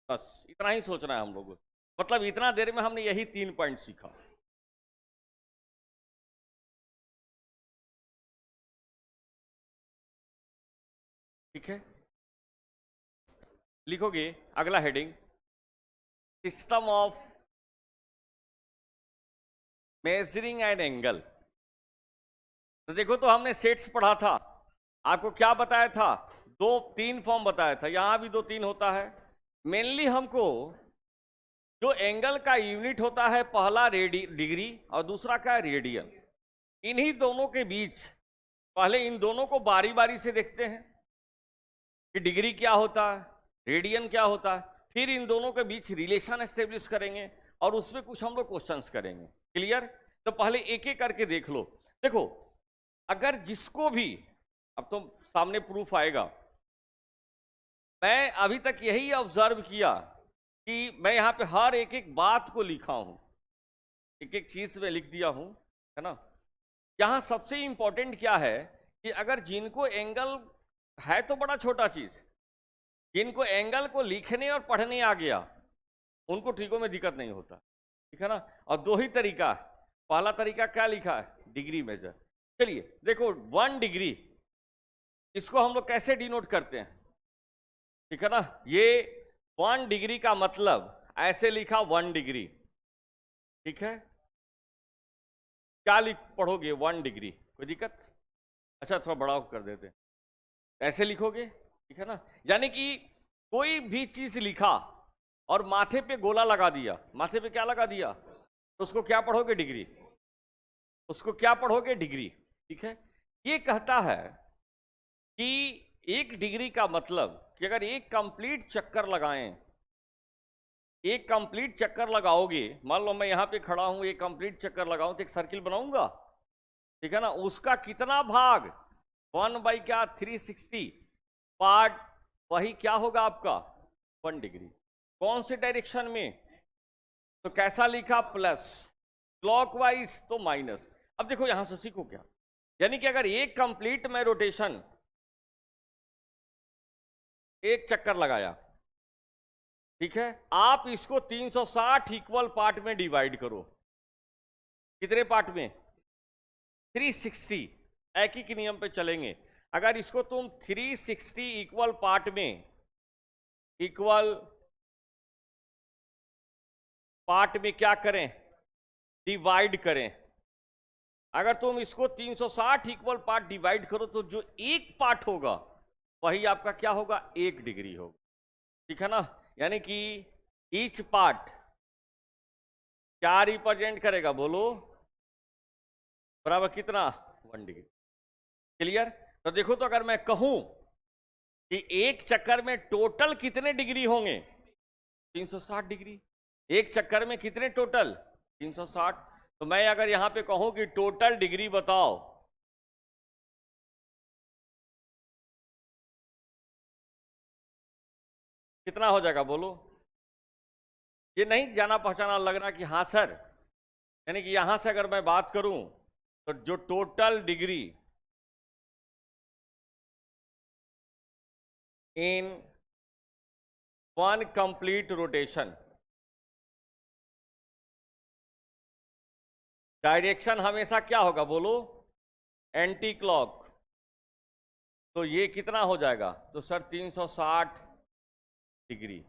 बस इतना ही सोचना है हम लोगों को। मतलब इतना देर में हमने यही 3 पॉइंट सीखा। ठीक है, लिखोगे अगला heading, system of measuring an angle. तो देखो, तो हमने सेट्स पढ़ा था, आपको क्या बताया था, 2-3 फॉर्म बताया था, यहां भी 2-3 होता है। मेनली हमको जो एंगल का यूनिट होता है, पहला डिग्री और दूसरा क्या, रेडियन। इन्हीं दोनों के बीच पहले इन दोनों को बारी बारी से देखते हैं कि डिग्री क्या होता है, रेडियन क्या होता है, फिर इन दोनों के बीच रिलेशन एस्टेब्लिश करेंगे और उसमें कुछ हम लोग क्वेश्चंस करेंगे। क्लियर। तो पहले एक एक करके देख लो। देखो, अगर जिसको भी, अब तो सामने प्रूफ आएगा, मैं अभी तक यही ऑब्जर्व किया कि मैं यहां पे हर एक एक बात को लिखा हूं, एक एक चीज में लिख दिया हूं, है ना। यहां सबसे इंपॉर्टेंट क्या है कि अगर जिनको एंगल है तो बड़ा छोटा चीज, जिनको एंगल को लिखने और पढ़ने आ गया, उनको ट्रिको में दिक्कत नहीं होता, ठीक है ना। और 2 ही तरीका है। पहला तरीका क्या लिखा है, डिग्री मेजर। चलिए देखो, 1 डिग्री, इसको हम लोग कैसे डिनोट करते हैं, ठीक है ना। ये 1 डिग्री का मतलब ऐसे लिखा, 1 डिग्री, ठीक है। क्या लिख पढ़ोगे, 1 डिग्री, कोई दिक्कत। अच्छा थोड़ा बड़ा कर देते, ऐसे लिखोगे, ठीक है ना। यानी कि कोई भी चीज लिखा और माथे पे गोला लगा दिया, माथे पे क्या लगा दिया, तो उसको क्या पढ़ोगे, डिग्री। उसको क्या पढ़ोगे, डिग्री, ठीक है। ये कहता है कि 1 डिग्री का मतलब कि अगर एक कंप्लीट चक्कर लगाएं एक कंप्लीट चक्कर लगाओगे, मान लो मैं यहां पे खड़ा हूं, एक कंप्लीट चक्कर लगाऊं तो एक सर्किल बनाऊंगा, ठीक है ना, उसका कितना भाग 1/क्या 360 पार्ट, वही क्या होगा आपका 1 डिग्री। कौन से डायरेक्शन में, तो कैसा लिखा प्लस, क्लॉकवाइज तो माइनस। अब देखो यहां से सीखो क्या, यानी कि अगर एक कंप्लीट में रोटेशन, एक चक्कर लगाया, ठीक है, आप इसको 360 इक्वल पार्ट में डिवाइड करो। कितने पार्ट में, 360। एक ही के नियम पे चलेंगे। अगर इसको तुम 360 इक्वल पार्ट में, इक्वल पार्ट में क्या करें, डिवाइड करें। अगर तुम इसको 360 इक्वल पार्ट डिवाइड करो तो जो एक पार्ट होगा वही आपका क्या होगा, 1 डिग्री होगा, ठीक है ना। यानी कि ईच पार्ट क्या रिप्रेजेंट करेगा, बोलो, बराबर कितना, 1 डिग्री। क्लियर। तो देखो, तो अगर मैं कहूं कि एक चक्कर में टोटल कितने डिग्री होंगे, 360 डिग्री। एक चक्कर में कितने टोटल, 360। तो मैं अगर यहां पे कहूं कि टोटल डिग्री बताओ, कितना हो जाएगा, बोलो। ये नहीं जाना पहचाना लग रहा कि हाँ सर, यानी कि यहां से अगर मैं बात करूं तो जो total degree in 1 complete rotation, direction हमेशा क्या होगा, बोलो, एंटी क्लॉक। तो ये कितना हो जाएगा, तो सर 360 डिग्री।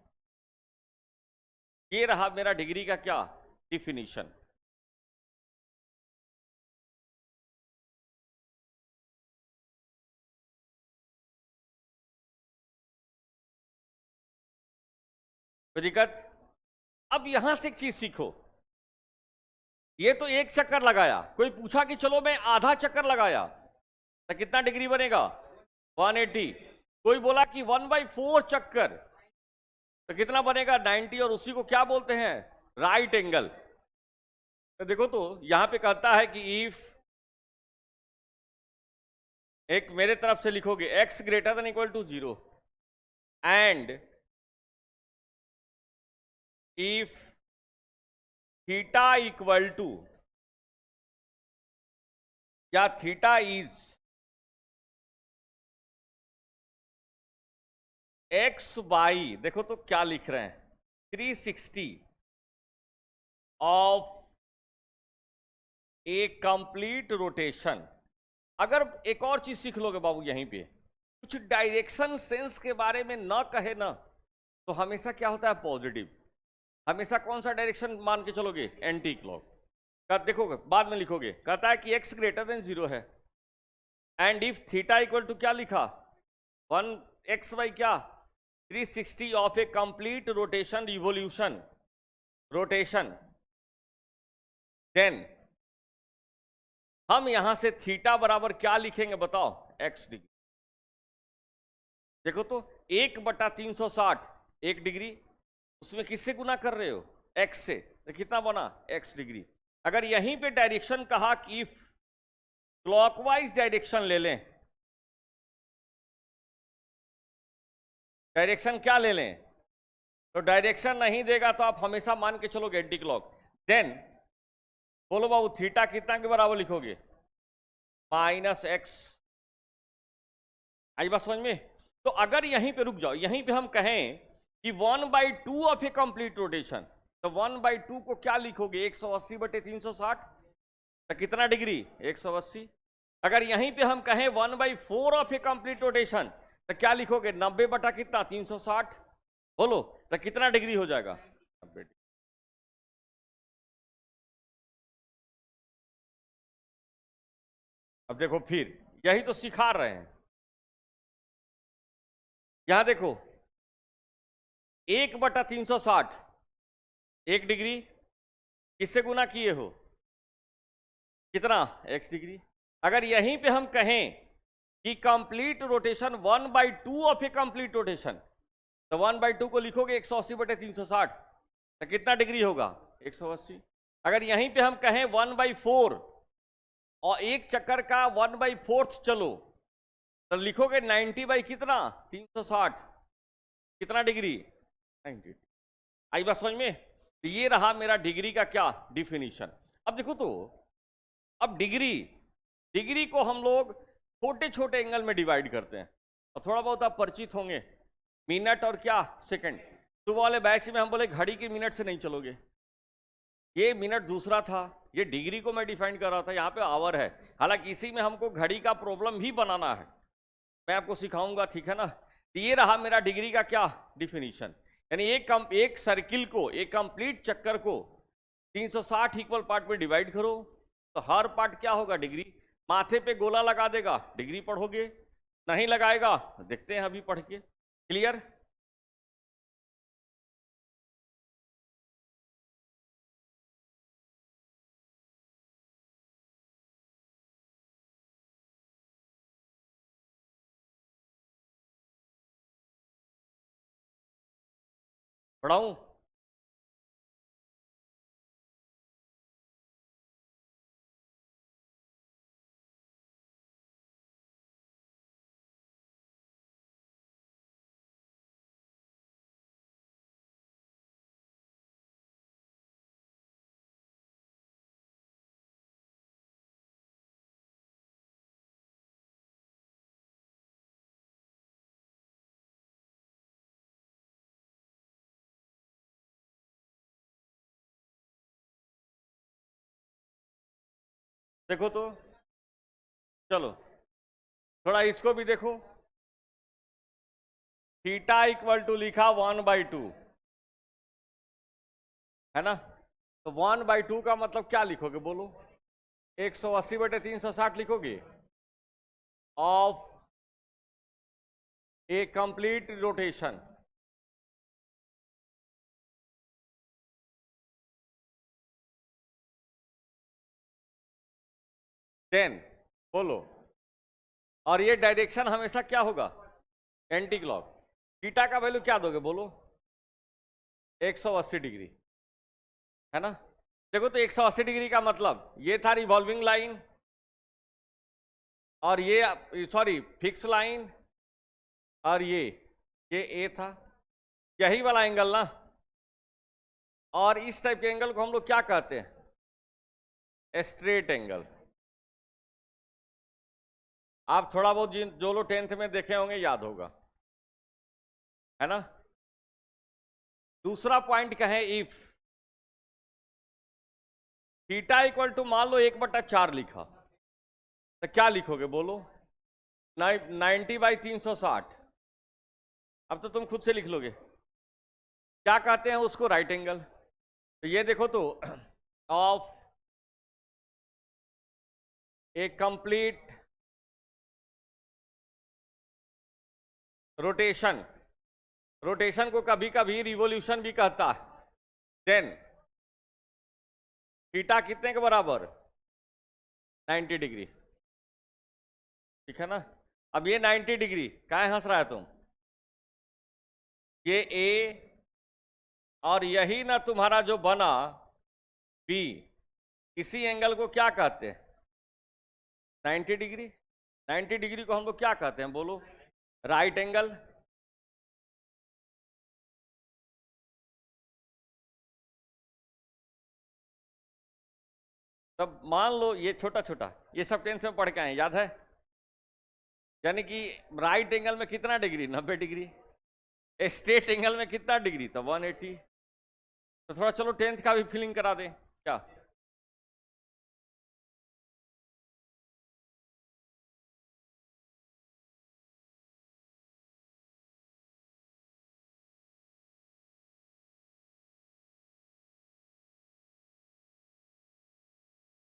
ये रहा मेरा डिग्री का क्या, डिफिनीशन। कोई दिक्कत। अब यहां से एक चीज सीखो, ये तो एक चक्कर लगाया, कोई पूछा कि चलो मैं आधा चक्कर लगाया तो कितना डिग्री बनेगा, 180। कोई बोला कि 1/4 चक्कर तो कितना बनेगा, 90, और उसी को क्या बोलते हैं, राइट एंगल। तो देखो, तो यहां पे कहता है कि इफ, एक मेरे तरफ से लिखोगे x greater than equal to 0 and if theta equal to, या थीटा इज x बाई, देखो तो क्या लिख रहे हैं, 360 ऑफ ए कंप्लीट रोटेशन। अगर एक और चीज सीख लोगे बाबू यहीं पे, कुछ डायरेक्शन सेंस के बारे में ना कहे ना, तो हमेशा क्या होता है, पॉजिटिव। हमेशा कौन सा डायरेक्शन मान के चलोगे, एंटी क्लॉक। देखोगे बाद में लिखोगे, कहता है कि x ग्रेटर देन 0 है and if theta equal to क्या लिखा, 1x बाई क्या 360 of a complete rotation revolution, rotation, then हम यहां से थीटा बराबर क्या लिखेंगे, बताओ, x डिग्री। देखो तो 1/360, 1 डिग्री, उसमें किससे गुना कर रहे हो, x से, तो कितना बना, x डिग्री। अगर यहीं पे डायरेक्शन कहा कि इफ क्लॉकवाइज डायरेक्शन ले लें, डायरेक्शन क्या ले लें, तो डायरेक्शन नहीं देगा तो आप हमेशा मान के चलोगे एंटी क्लॉक। देन बोलो बाबू, थीटा कितना के बराबर लिखोगे, -x। आई बात समझ में। तो अगर यहीं पे रुक जाओ, यहीं पे हम कहें कि 1/2 ऑफ ए कंप्लीट रोटेशन, तो 1/2 को क्या लिखोगे, 180/360, तो कितना डिग्री, 180। अगर यहीं पे हम कहें 1/4 ऑफ ए कंप्लीट रोटेशन, तो क्या लिखोगे, 90 बटा कितना, 360। बोलो तो कितना डिग्री हो जाएगा, 90 डिग्री। अब देखो, फिर यही तो सिखा रहे हैं। यहां देखो, 1/360, 1 डिग्री, किससे गुना किए हो, कितना, x डिग्री। अगर यहीं पे हम कहें कि complete rotation 1/2 of a complete rotation, तो 1/2 को लिखोगे 180/360, तो कितना डिग्री होगा 180। अगर यहीं पे हम कहें 1/4 और एक चक्कर का 1/4 चलो तो लिखोगे 90 बाई कितना 360, कितना डिग्री 90। आई बात समझ में? तो ये रहा मेरा डिग्री का क्या डिफिनीशन। अब देखो तो अब डिग्री को हम लोग छोटे छोटे एंगल में डिवाइड करते हैं और थोड़ा बहुत आप परिचित होंगे मिनट और क्या सेकंड। सुबह वाले बैच में हम बोले घड़ी के मिनट से नहीं चलोगे, ये मिनट दूसरा था, ये डिग्री को मैं डिफाइन कर रहा था, यहाँ पे आवर है। हालांकि इसी में हमको घड़ी का प्रॉब्लम भी बनाना है, मैं आपको सिखाऊंगा, ठीक है ना। तो ये रहा मेरा डिग्री का क्या डिफिनीशन, यानी एक सर्किल को, एक कंप्लीट चक्कर को 360 इक्वल पार्ट में डिवाइड करो तो हर पार्ट क्या होगा डिग्री। माथे पे गोला लगा देगा डिग्री पढ़ोगे, नहीं लगाएगा देखते हैं अभी पढ़ के। क्लियर? पढ़ाऊं? देखो तो चलो थोड़ा इसको भी देखो। थीटा इक्वल टू लिखा 1/2 है ना, तो 1/2 का मतलब क्या लिखोगे बोलो? 180/360 लिखोगे of a complete rotation. Then बोलो, और ये डायरेक्शन हमेशा क्या होगा एंटी क्लॉक। थीटा का वैल्यू क्या दोगे बोलो? 180 डिग्री है ना। देखो तो 180 डिग्री का मतलब ये था रिवॉल्विंग लाइन और ये सॉरी फिक्स लाइन और ये ए था, यही वाला एंगल ना। और इस टाइप के एंगल को हम लोग क्या कहते हैं? Straight angle. आप थोड़ा बहुत जो लोग 10th में देखे होंगे याद होगा, है ना। दूसरा पॉइंट क्या है? इफ थीटा इक्वल टू मान लो 1/4 लिखा तो क्या लिखोगे बोलो? 90/360। अब तो तुम खुद से लिख लोगे, क्या कहते हैं उसको? Right angle. तो ये देखो तो of a complete rotation, rotation को कभी कभी रिवॉल्यूशन भी कहता है। देन थीटा कितने के बराबर? 90 डिग्री, ठीक है ना। अब ये 90 डिग्री काहे हंस रहा है तुम? ये ए और यही ना तुम्हारा जो बना बी, इसी एंगल को क्या कहते हैं? 90 डिग्री। 90 डिग्री को हम लोग क्या कहते हैं बोलो? Right angle. तब मान लो ये छोटा छोटा, ये सब 10th में पढ़ के आए, याद है? यानी कि राइट एंगल में कितना डिग्री? 90 डिग्री। स्ट्रेट एंगल में कितना डिग्री? तो 180। तो थोड़ा चलो 10th का भी फीलिंग करा दें क्या?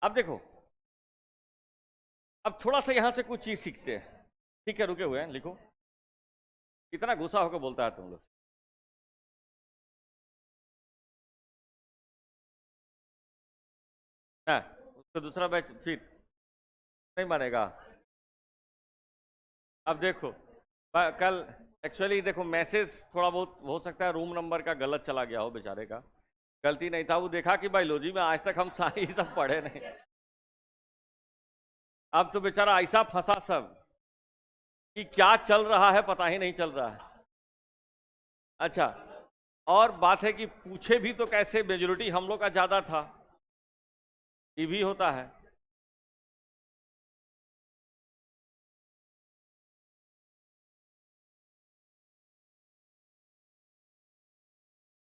अब देखो, अब थोड़ा सा यहां से कुछ चीज सीखते हैं, ठीक है? रुके हुए हैं, लिखो। कितना गुस्सा होकर बोलता है तुम लोग। हाँ, उसको दूसरा बैच फिर नहीं मानेगा। अब देखो कल एक्चुअली देखो मैसेज थोड़ा बहुत हो सकता है रूम नंबर का गलत चला गया हो बेचारे का, गलती नहीं था, वो देखा कि बायोलॉजी में आज तक हम सारी सब पढ़े नहीं। अब तो बेचारा ऐसा फंसा सब कि क्या चल रहा है पता ही नहीं चल रहा है। अच्छा, और बात है कि पूछे भी तो कैसे, मेजोरिटी हम लोग का ज्यादा था, ये भी होता है।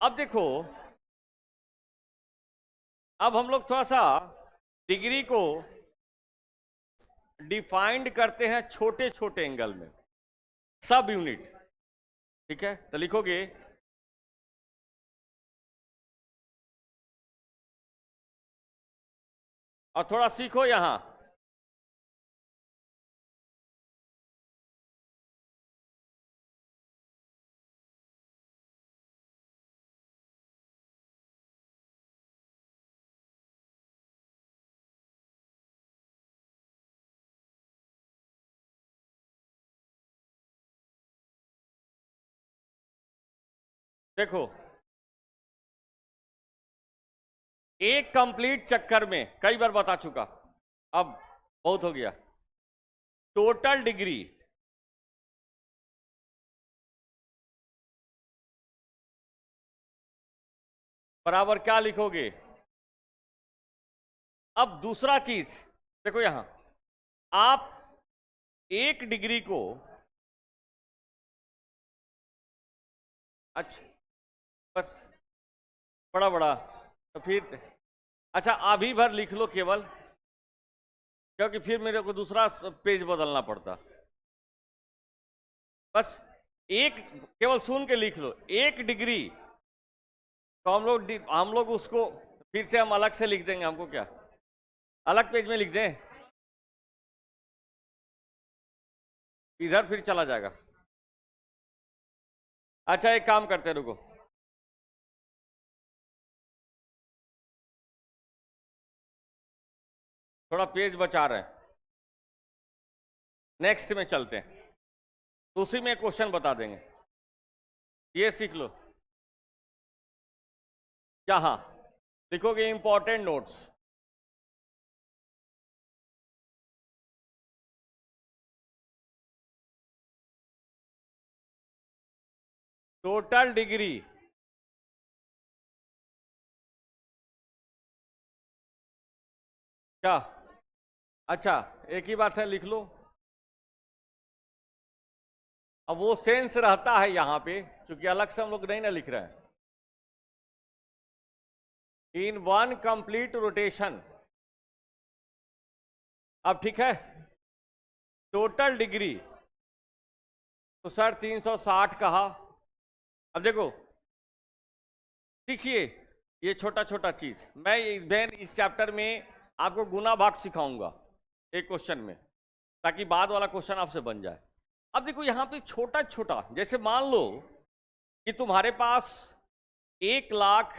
अब देखो, अब हम लोग थोड़ा सा डिग्री को डिफाइंड करते हैं छोटे छोटे एंगल में, सब यूनिट। ठीक है, तो लिखोगे और थोड़ा सीखो यहां। देखो, एक कंप्लीट चक्कर में कई बार बता चुका, अब बहुत हो गया। टोटल डिग्री बराबर क्या लिखोगे? अब दूसरा चीज देखो, यहां आप एक डिग्री को, अच्छा बस बड़ा बड़ा, तो फिर अच्छा अभी भर लिख लो केवल, क्योंकि फिर मेरे को दूसरा पेज बदलना पड़ता। बस एक केवल सुन के लिख लो, एक डिग्री, तो हम लोग उसको फिर से हम अलग से लिख देंगे। हमको क्या अलग पेज में लिख दें? इधर फिर चला जाएगा। अच्छा एक काम करते, रुको, थोड़ा पेज बचा रहे हैं, नेक्स्ट में चलते हैं, तो उसी में क्वेश्चन बता देंगे। ये सीख लो। यहां लिखोगे इंपॉर्टेंट नोट्स, टोटल डिग्री क्या? अच्छा एक ही बात है, लिख लो। अब वो सेंस रहता है यहां पे, क्योंकि अलग से हम लोग नहीं ना लिख रहे हैं। इन वन कंप्लीट रोटेशन, अब ठीक है, टोटल डिग्री तो सर 360 कहा। अब देखो सीखिए ये छोटा छोटा चीज, मैं इस चैप्टर में आपको गुना भाग सिखाऊंगा एक क्वेश्चन में, ताकि बाद वाला क्वेश्चन आपसे बन जाए। अब देखो यहां पे छोटा छोटा, जैसे मान लो कि तुम्हारे पास 1,00,000,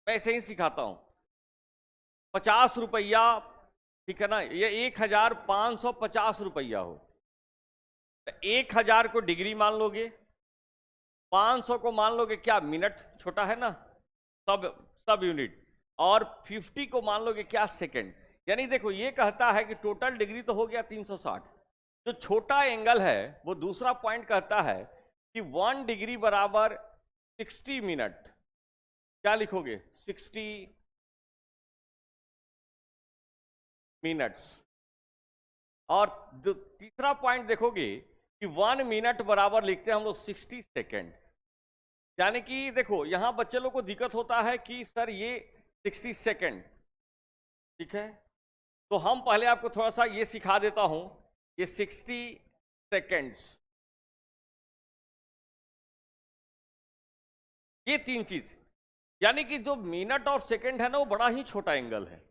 मैं ऐसे ही सिखाता हूं, 50 रुपया, ठीक है ना, ये 1,550 रुपया हो, तो 1,000 को डिग्री मान लोगे, 500 को मान लोगे क्या मिनट, छोटा है ना, सब यूनिट, और 50 को मान लोगे क्या सेकंड। यानी देखो ये कहता है कि टोटल डिग्री तो हो गया 360, जो छोटा एंगल है वो दूसरा पॉइंट कहता है कि 1 डिग्री बराबर 60 मिनट। क्या लिखोगे? 60 मिनट्स। और तीसरा पॉइंट देखोगे कि 1 मिनट बराबर लिखते हैं हम लोग 60 सेकेंड। यानी कि देखो यहां बच्चे लोग को दिक्कत होता है कि सर ये 60 सेकेंड, ठीक है, तो हम पहले आपको थोड़ा सा ये सिखा देता हूं, ये 60 सेकेंड्स, ये तीन चीज, यानी कि जो मिनट और सेकेंड है ना, वो बड़ा ही छोटा एंगल है,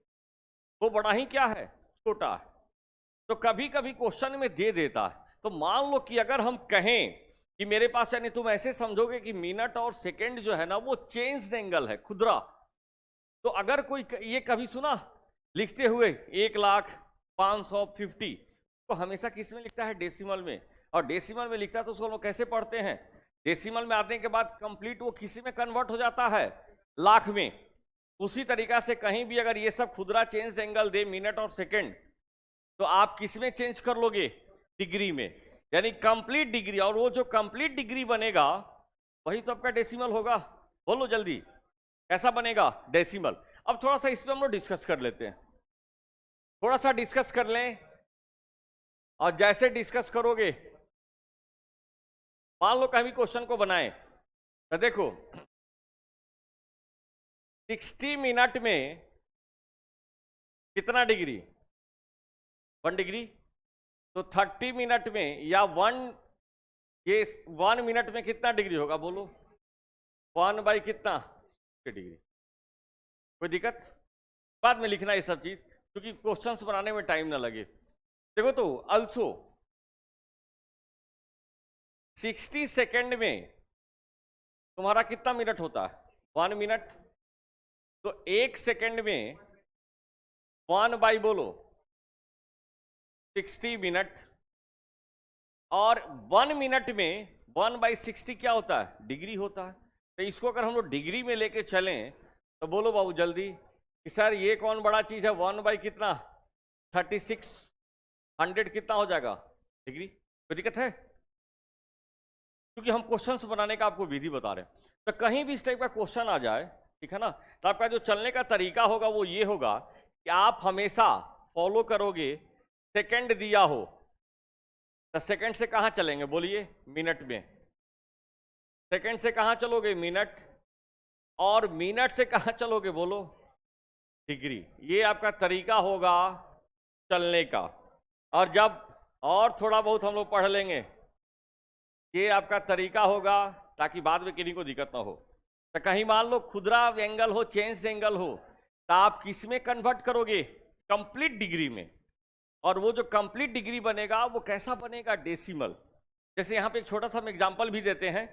वो बड़ा ही क्या है, छोटा है। तो कभी कभी क्वेश्चन में दे देता है, तो मान लो कि अगर हम कहें कि मेरे पास, यानी तुम ऐसे समझोगे कि मिनट और सेकंड जो है ना वो चेंज एंगल है, खुदरा। तो अगर कोई ये कभी सुना लिखते हुए 1,0550, तो हमेशा किस में लिखता है? डेसिमल में। और डेसिमल में लिखता है तो उसको लोग कैसे पढ़ते हैं? डेसिमल में आने के बाद कंप्लीट वो किसी में कन्वर्ट हो जाता है? लाख में। उसी तरीका से कहीं भी अगर ये सब खुदरा चेंज एंगल दे मिनट और सेकंड, तो आप किस में चेंज कर लोगे? डिग्री में, यानी कंप्लीट डिग्री। और वो जो कंप्लीट डिग्री बनेगा वही तो आपका डेसिमल होगा। बोलो जल्दी, कैसा बनेगा? डेसिमल। अब थोड़ा सा इस पे हम लोग डिस्कस कर लेते हैं, थोड़ा सा डिस्कस कर लें। और जैसे डिस्कस करोगे, मान लो कहीं क्वेश्चन को बनाए तो देखो 60 मिनट में कितना डिग्री? 1 डिग्री। तो 30 मिनट में या 1 मिनट में कितना डिग्री होगा? बोलो 1 बाई कितना? 60 डिग्री। कोई दिक्कत? बाद में लिखना ये सब चीज, क्योंकि क्वेश्चंस बनाने में टाइम ना लगे। देखो तो अल्सो 60 सेकेंड में तुम्हारा कितना मिनट होता है? 1 मिनट। तो 1 सेकेंड में 1 बाई बोलो 60 मिनट। और 1 मिनट में 1 बाई 60 क्या होता है? डिग्री होता है। तो इसको अगर हम लोग डिग्री में लेके चलें तो बोलो बाबू जल्दी कि सर ये कौन बड़ा चीज है? 1 बाई कितना? 3600 कितना हो जाएगा? डिग्री। कोई दिक्कत है? क्योंकि हम क्वेश्चंस बनाने का आपको विधि बता रहे हैं। तो कहीं भी इस टाइप का क्वेश्चन आ जाए, ठीक है ना, तो आपका जो चलने का तरीका होगा वो ये होगा कि आप हमेशा फॉलो करोगे, सेकंड दिया हो तो सेकंड से कहां चलेंगे? बोलिए मिनट में। सेकंड से कहां चलोगे? मिनट। और मिनट से कहां चलोगे? बोलो डिग्री। ये आपका तरीका होगा चलने का। और जब और थोड़ा बहुत हम लोग पढ़ लेंगे, ये आपका तरीका होगा ताकि बाद में किसी को दिक्कत ना हो। तो कहीं मान लो खुदरा एंगल हो, चेंज एंगल हो, तो आप किस में कन्वर्ट करोगे? कंप्लीट डिग्री में। और वो जो कंप्लीट डिग्री बनेगा वो कैसा बनेगा? डेसिमल। जैसे यहां पे एक छोटा सा हम एग्जांपल भी देते हैं,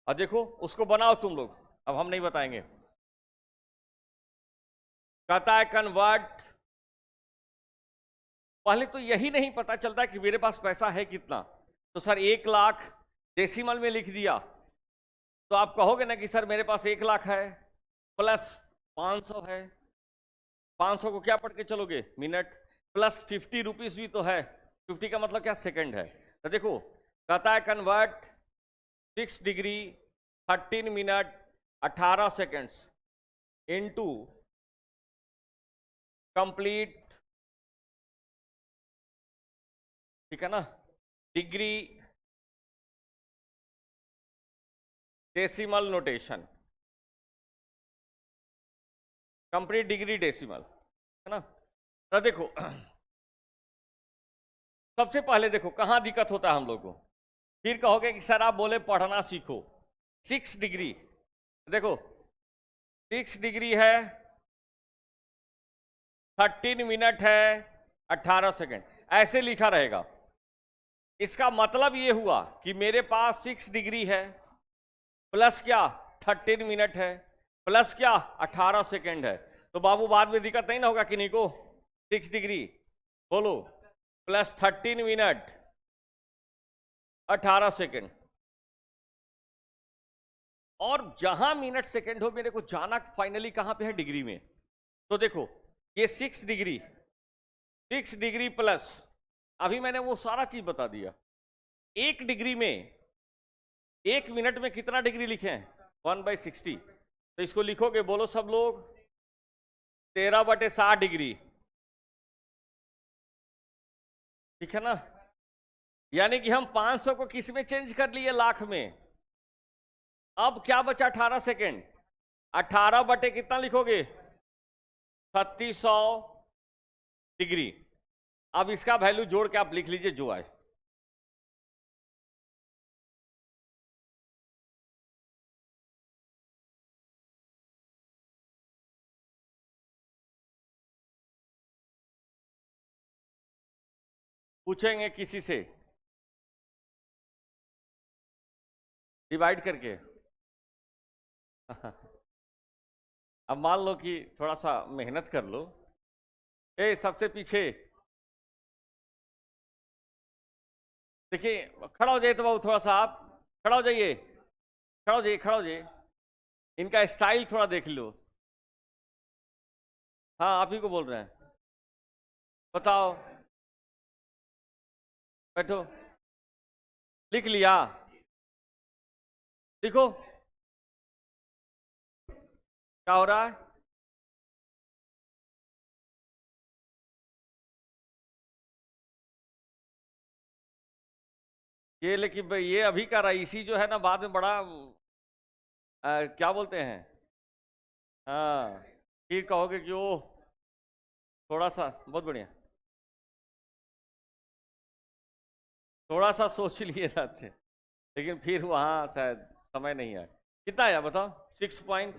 और देखो उसको बनाओ तुम लोग, अब हम नहीं बताएंगे। कहता है कन्वर्ट। पहले तो यही नहीं पता चलता कि मेरे पास पैसा है कितना, तो सर 1 लाख डेसिमल में लिख दिया, तो आप कहोगे ना कि सर मेरे पास 1 लाख है प्लस 500 है। 500 को क्या पढ़ के चलोगे? मिनट। प्लस 50 रुपीज भी तो है। 50 का मतलब क्या? सेकंड है। तो देखो कहता है convert 6 degree 13 minute 18 seconds into complete, ठीक है ना, degree decimal notation. Complete degree decimal, है ना। तो देखो सबसे पहले देखो कहां दिक्कत होता है हम लोग को। फिर कहोगे कि सर आप बोले पढ़ना सीखो। 6 डिग्री, देखो 6 डिग्री है, 13 मिनट है, 18 सेकेंड, ऐसे लिखा रहेगा। इसका मतलब ये हुआ कि मेरे पास 6 डिग्री है प्लस क्या 13 मिनट है प्लस क्या 18 सेकेंड है। तो बाबू बाद में दिक्कत नहीं ना होगा किन्हीं को? 6 डिग्री बोलो प्लस 13 मिनट 18 सेकेंड। और जहां मिनट सेकेंड हो मेरे को जाना फाइनली कहां पे है? डिग्री में। तो देखो ये 6 डिग्री प्लस, अभी मैंने वो सारा चीज बता दिया। 1 डिग्री में 1 मिनट में कितना डिग्री लिखे हैं? 1/60। तो इसको लिखोगे, बोलो सब लोग 13/60 डिग्री, ठीक है ना। यानी कि हम 500 को किस में चेंज कर लिए? लाख में। अब क्या बचा? 18 सेकेंड। 18 बटे कितना लिखोगे? 3600 डिग्री। अब इसका वैल्यू जोड़ के आप लिख लीजिए जो आए। पूछेंगे किसी से डिवाइड करके अब मान लो कि थोड़ा सा मेहनत कर लो। ए सबसे पीछे देखिए, खड़ा हो जाइए तो बाबू, थोड़ा सा आप खड़ा हो जाइए, खड़ा हो जाइए, खड़ा हो जाइए। इनका स्टाइल थोड़ा देख लो। हाँ आप ही को बोल रहे हैं, बताओ। बैठो, लिख लिया, लिखो क्या हो रहा है। ये लेकिन भाई ये अभी का रईसी जो है ना, बाद में बड़ा क्या बोलते हैं, हाँ फिर कहोगे कि ओ थोड़ा सा, बहुत बढ़िया, थोड़ा सा सोच लिए जाते, लेकिन फिर वहां शायद समय नहीं आया। कितना आया बताओ? 6.22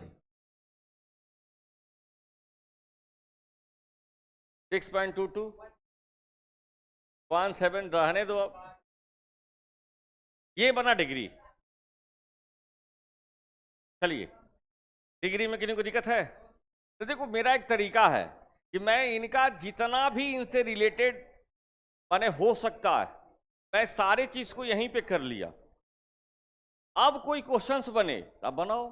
17 रहने दो अब। ये बना डिग्री। चलिए, डिग्री में किसी को दिक्कत है तो देखो, मेरा एक तरीका है कि मैं इनका जितना भी इनसे रिलेटेड माने हो सकता है, मैं सारे चीज को यहीं पे कर लिया। अब कोई क्वेश्चंस बने अब बनाओ।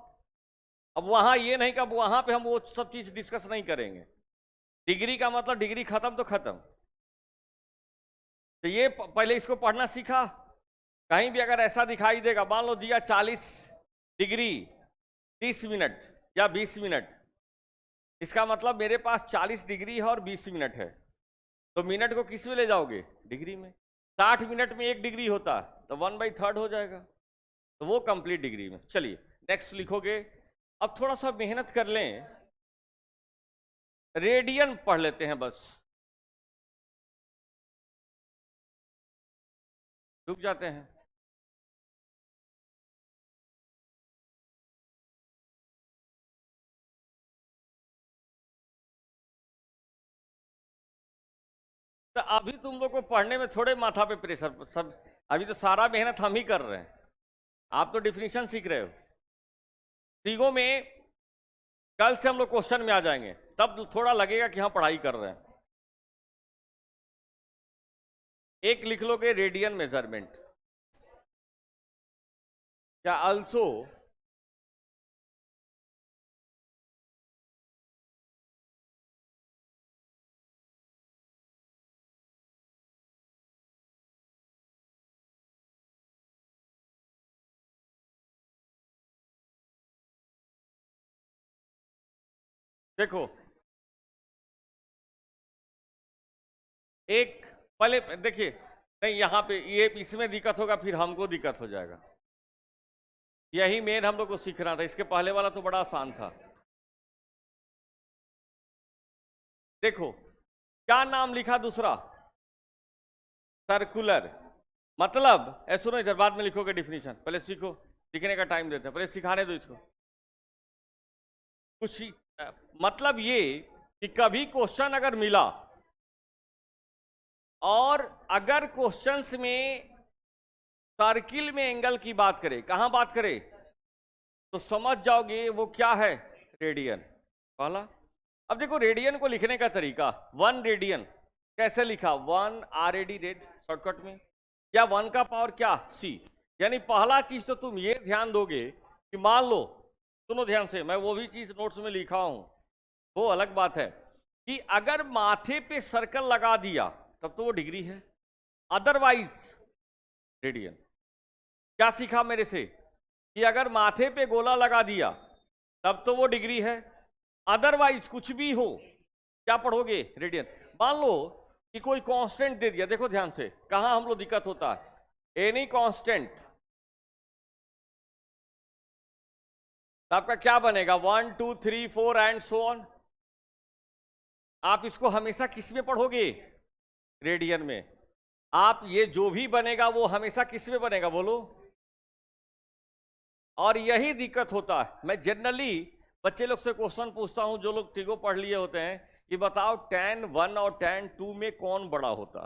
अब वहां ये नहीं कि अब वहां पे हम वो सब चीज डिस्कस नहीं करेंगे। डिग्री का मतलब डिग्री खत्म तो खत्म। तो ये पहले इसको पढ़ना सीखा। कहीं भी अगर ऐसा दिखाई देगा, मान लो दिया 40 डिग्री 30 मिनट या 20 मिनट, इसका मतलब मेरे पास 40 डिग्री है और 20 मिनट है, तो मिनट को किस में ले जाओगे? डिग्री में। 60 मिनट में 1 डिग्री होता है तो 1/3 हो जाएगा, तो वो कंप्लीट डिग्री में। चलिए नेक्स्ट लिखोगे। अब थोड़ा सा मेहनत कर लें, रेडियन पढ़ लेते हैं बस। रुक जाते हैं। तो अभी तुम लोग को पढ़ने में थोड़े माथा पे प्रेशर सब, अभी तो सारा मेहनत हम ही कर रहे हैं। आप तो डिफिनीशन सीख रहे हो। तीगों में कल से हम लोग क्वेश्चन में आ जाएंगे, तब थोड़ा लगेगा कि हाँ पढ़ाई कर रहे हैं। एक लिख लोगे रेडियन मेजरमेंट, या अल्सो देखो, एक पहले देखिए, नहीं यहां पे ये इसमें दिक्कत होगा, फिर हमको दिक्कत हो जाएगा। यही मेन हम लोग को सीखना था। इसके पहले वाला तो बड़ा आसान था। देखो क्या नाम लिखा दूसरा, सर्कुलर। मतलब सुनो, इधर बाद में लिखोगे डिफिनीशन, पहले सीखो, सीखने का टाइम देते हैं, पहले सिखाने दो इसको कुछ। मतलब ये कि कभी क्वेश्चन अगर मिला और अगर क्वेश्चंस में सर्किल में एंगल की बात करें, कहां बात करें, तो समझ जाओगे वो क्या है, रेडियन। पहला, अब देखो रेडियन को लिखने का तरीका, 1 रेडियन कैसे लिखा, 1 RAD रेड शॉर्टकट में, या 1 का पावर क्या, C। यानी पहला चीज तो तुम ये ध्यान दोगे कि मान लो, सुनो ध्यान से, मैं वो भी चीज नोट्स में लिखा हूं, वो अलग बात है कि अगर माथे पे सर्कल लगा दिया तब तो वो डिग्री है, अदरवाइज रेडियन। क्या सीखा मेरे से कि अगर माथे पे गोला लगा दिया तब तो वो डिग्री है, अदरवाइज कुछ भी हो क्या पढ़ोगे, रेडियन। मान लो कि कोई कांस्टेंट दे दिया, देखो ध्यान से कहां हम लोग दिक्कत होता है, एनी कांस्टेंट, तो आपका क्या बनेगा, 1 2 3 4 एंड सो ऑन। आप इसको हमेशा किस में पढ़ोगे, रेडियन में। आप ये जो भी बनेगा वो हमेशा किस में बनेगा, बोलो। और यही दिक्कत होता है। मैं जनरली बच्चे लोग से क्वेश्चन पूछता हूं, जो लोग टिगो पढ़ लिए होते हैं, कि बताओ tan 1 और tan 2 में कौन बड़ा होता,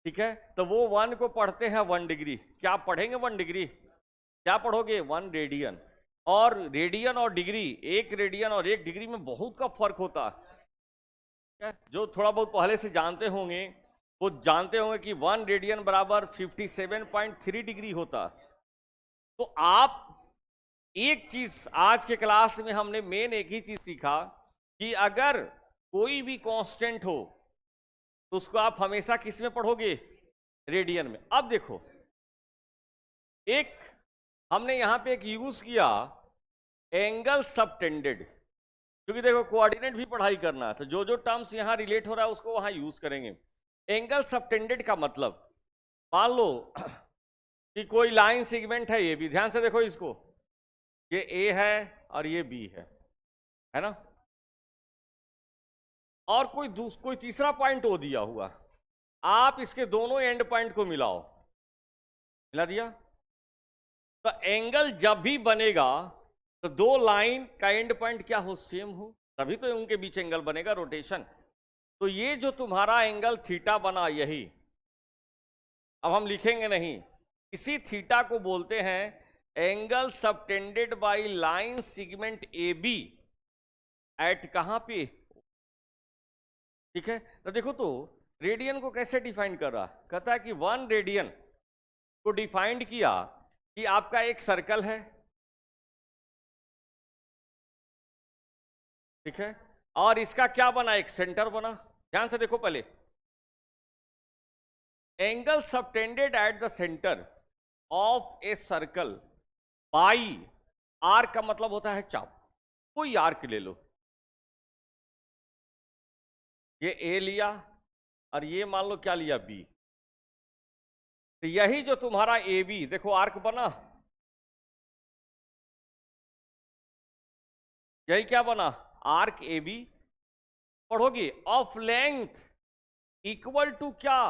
ठीक है। तो वो 1 को पढ़ते हैं 1 डिग्री, क्या पढ़ेंगे 1 डिग्री, क्या पढ़ोगे 1 रेडियन। और रेडियन और डिग्री, 1 रेडियन और 1 डिग्री में बहुत का फर्क होता है। जो थोड़ा बहुत पहले से जानते होंगे वो जानते होंगे कि 1 रेडियन बराबर 57.3 डिग्री होता। तो आप एक चीज आज के क्लास में हमने मेन एक ही चीज सीखा कि अगर कोई भी कांस्टेंट हो तो उसको आप हमेशा किस में पढ़ोगे? रेडियन में। अब देखो, एक हमने यहां पे एक यूज किया एंगल सबटेंडेड, क्योंकि देखो कोऑर्डिनेट भी पढ़ाई करना है, तो जो जो टर्म्स यहां रिलेट हो रहा है उसको वहां यूज करेंगे। एंगल सबटेंडेड का मतलब, मान लो कि कोई लाइन सेगमेंट है, ये भी ध्यान से देखो इसको, ये ए है और ये बी है ना, और कोई तीसरा पॉइंट ओ दिया हुआ, आप इसके दोनों एंड पॉइंट को मिलाओ, मिला दिया, तो एंगल जब भी बनेगा तो दो लाइन का एंड पॉइंट क्या हो? सेम हो, तभी तो उनके बीच एंगल बनेगा, रोटेशन। तो ये जो तुम्हारा एंगल थीटा बना, यही अब हम लिखेंगे नहीं, इसी थीटा को बोलते हैं angle subtended by line segment A B at कहां पे? ठीक है, तो देखो तो रेडियन को कैसे डिफाइन कर रहा, कहता है कि 1 रेडियन को डिफाइंड किया कि आपका एक सर्कल है, ठीक है, और इसका क्या बना? एक सेंटर बना। ध्यान से देखो पहले, angle subtended at the centre of a circle by arc का मतलब होता है चाप, कोई आर्क ले लो, ये ए लिया और ये मान लो क्या लिया? बी। तो यही जो तुम्हारा ए बी, देखो आर्क बना, यही क्या बना? Arc A B. पढ़ोगे ऑफ लेंथ इक्वल टू क्या?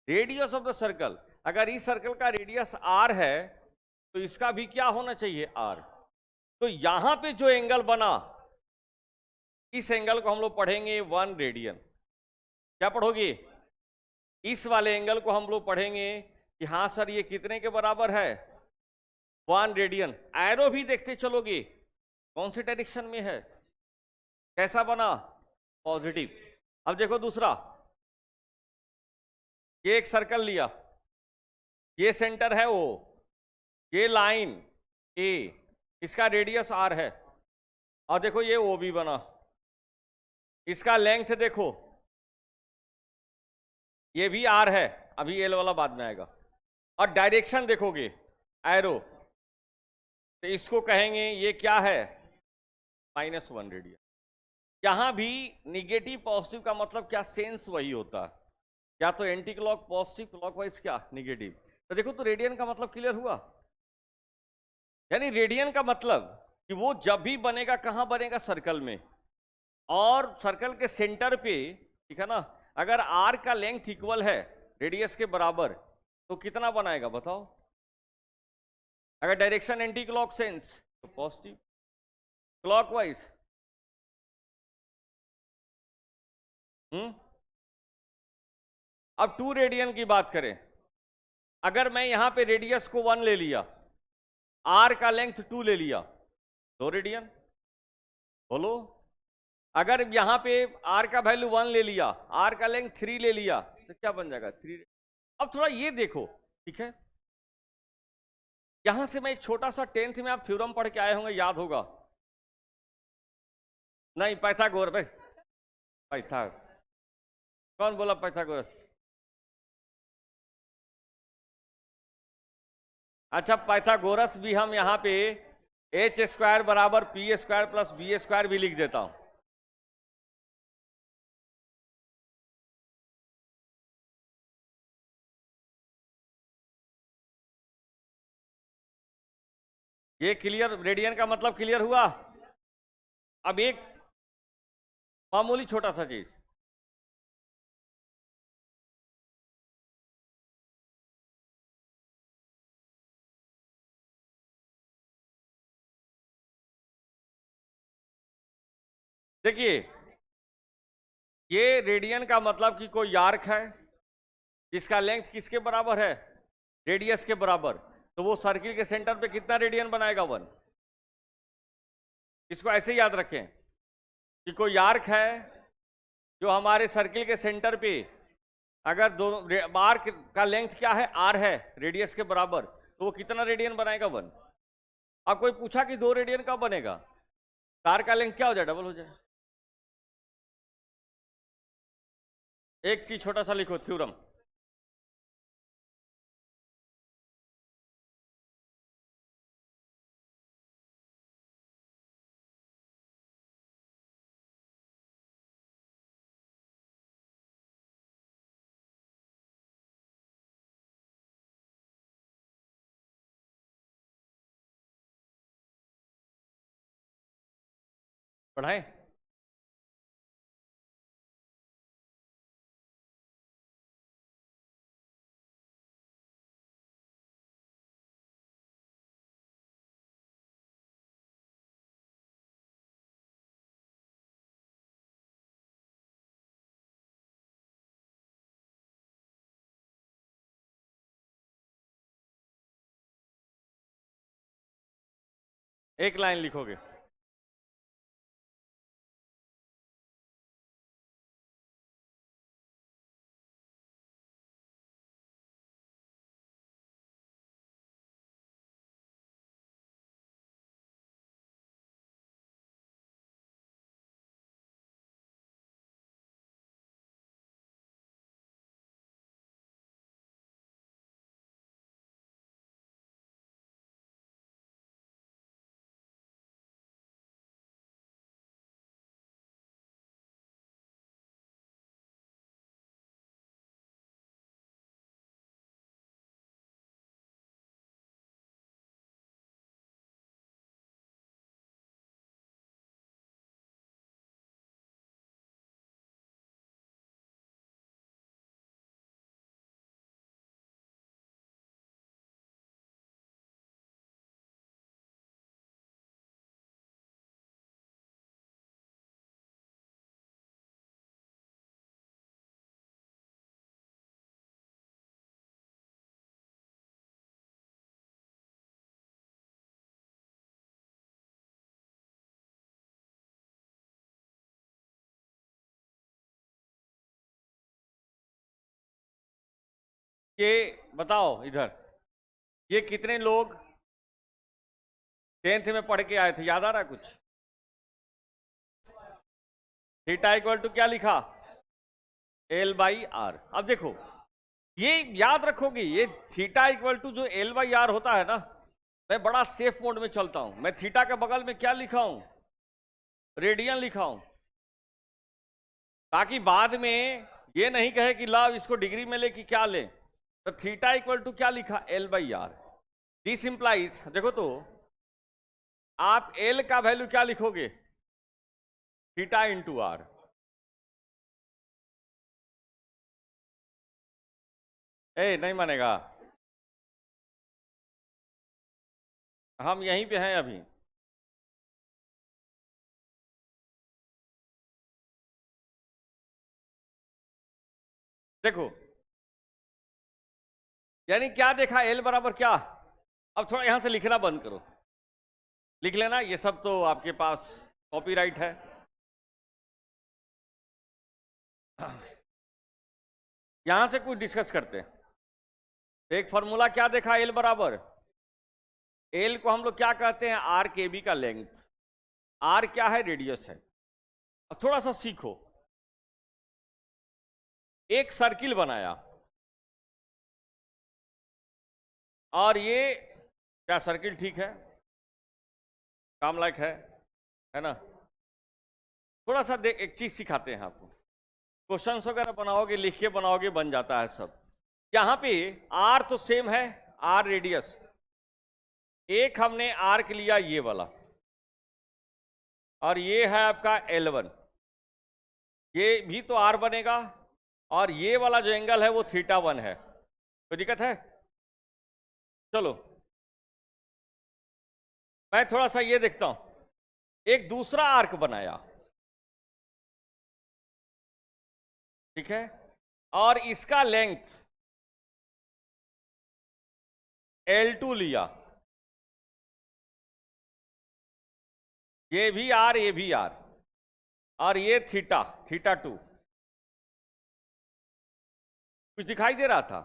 Radius of the circle. अगर इस सर्कल का रेडियस आर है तो इसका भी क्या होना चाहिए? आर। तो यहां पे जो एंगल बना, इस एंगल को हम लोग पढ़ेंगे 1 रेडियन। क्या पढ़ोगे? इस वाले एंगल को हम लोग पढ़ेंगे कि हाँ सर ये कितने के बराबर है? 1 रेडियन। एरो भी देखते चलोगे कौन से डायरेक्शन में है, कैसा बना? पॉजिटिव। अब देखो दूसरा, ये एक सर्कल लिया, ये सेंटर है ओ, ये लाइन ए, इसका रेडियस आर है, और देखो ये ओ भी बना, इसका लेंथ देखो ये भी आर है, अभी एल वाला बाद में आएगा, और डायरेक्शन देखोगे एरो, तो इसको कहेंगे ये क्या है? -1 रेडियन। यहां भी निगेटिव पॉजिटिव का मतलब क्या? सेंस वही होता है, या तो एंटी क्लॉक पॉजिटिव, क्लॉकवाइज क्या? निगेटिव। तो देखो, तो रेडियन का मतलब क्लियर हुआ। यानी रेडियन का मतलब कि वो जब भी बनेगा कहां बनेगा? सर्कल में, और सर्कल के सेंटर पे, ठीक है ना, अगर आर का लेंथ इक्वल है रेडियस के बराबर, तो कितना बनाएगा बताओ? अगर डायरेक्शन एंटी क्लॉक सेंस तो पॉजिटिव, क्लॉकवाइज अब 2 रेडियन की बात करें, अगर मैं यहां पे रेडियस को 1 ले लिया, आर का लेंथ 2 ले लिया, 2 रेडियन। बोलो, अगर यहां पे आर का वैल्यू 1 ले लिया, आर का लेंथ 3 ले लिया, तो क्या बन जाएगा? 3। अब थोड़ा ये देखो, ठीक है, यहां से मैं एक छोटा सा 10th में आप थ्योरम पढ़ के आए होंगे, याद होगा नहीं? पाइथागोरस, कौन बोला पाइथागोरस? अच्छा, पाइथागोरस भी हम यहां पे h² बराबर p² प्लस b² भी लिख देता हूं। ये क्लियर? रेडियन का मतलब क्लियर हुआ। अब एक मामूली छोटा सा चीज, देखिए, ये रेडियन का मतलब कि कोई आर्क है जिसका लेंथ किसके बराबर है? रेडियस के बराबर, तो वो सर्किल के सेंटर पे कितना रेडियन बनाएगा? 1। इसको ऐसे याद रखें कि कोई आर्क है जो हमारे सर्किल के सेंटर पे, अगर दोनों आर्क का लेंथ क्या है? आर है, रेडियस के बराबर, तो वो कितना रेडियन बनाएगा? 1। अब कोई पूछा कि 2 रेडियन कब बनेगा? तार का लेंथ क्या हो जाए? डबल हो जाए। एक चीज छोटा सा लिखो, थ्योरम। पढ़ाए? एक लाइन लिखोगे। ये बताओ इधर, ये कितने लोग 10th में पढ़ के आए थे, याद आ रहा है कुछ? थीटा इक्वल टू क्या लिखा? L by R. अब देखो, ये याद रखोगे, ये थीटा इक्वल टू जो L बाई आर होता है ना, मैं बड़ा सेफ मोड में चलता हूं। मैं थीटा के बगल में क्या लिखा हूं? रेडियन लिखा हूं, ताकि बाद में ये नहीं कहे कि ला इसको डिग्री में ले कि क्या ले। तो थीटा इक्वल टू क्या लिखा? L by R. This implies, देखो तो आप L का वैल्यू क्या लिखोगे? Theta into R. नहीं मानेगा, हम यहीं पे हैं अभी। देखो, यानी क्या देखा? L बराबर क्या? अब थोड़ा यहां से लिखना बंद करो, लिख लेना, ये सब तो आपके पास कॉपीराइट है। यहां से कुछ डिस्कस करते हैं। एक फॉर्मूला क्या देखा? L बराबर, L को हम लोग क्या कहते हैं? आर के बी का लेंथ। आर क्या है? रेडियस है। अब थोड़ा सा सीखो, एक सर्किल बनाया और ये क्या सर्किल ठीक है, काम लायक है ना? थोड़ा सा देख, एक चीज सिखाते हैं आपको, क्वेश्चन वगैरह बनाओगे, लिख के बनाओगे, बन जाता है सब। यहां पे आर तो सेम है, आर रेडियस। एक हमने आर्क लिया ये वाला, और ये है आपका L1, ये भी तो आर बनेगा, और ये वाला जो एंगल है वो θ1 है। कोई दिक्कत है? चलो मैं थोड़ा सा ये देखता हूं, एक दूसरा आर्क बनाया, ठीक है, और इसका लेंथ L2 लिया। ये भी आर, ये भी आर, और ये θ2। कुछ दिखाई दे रहा था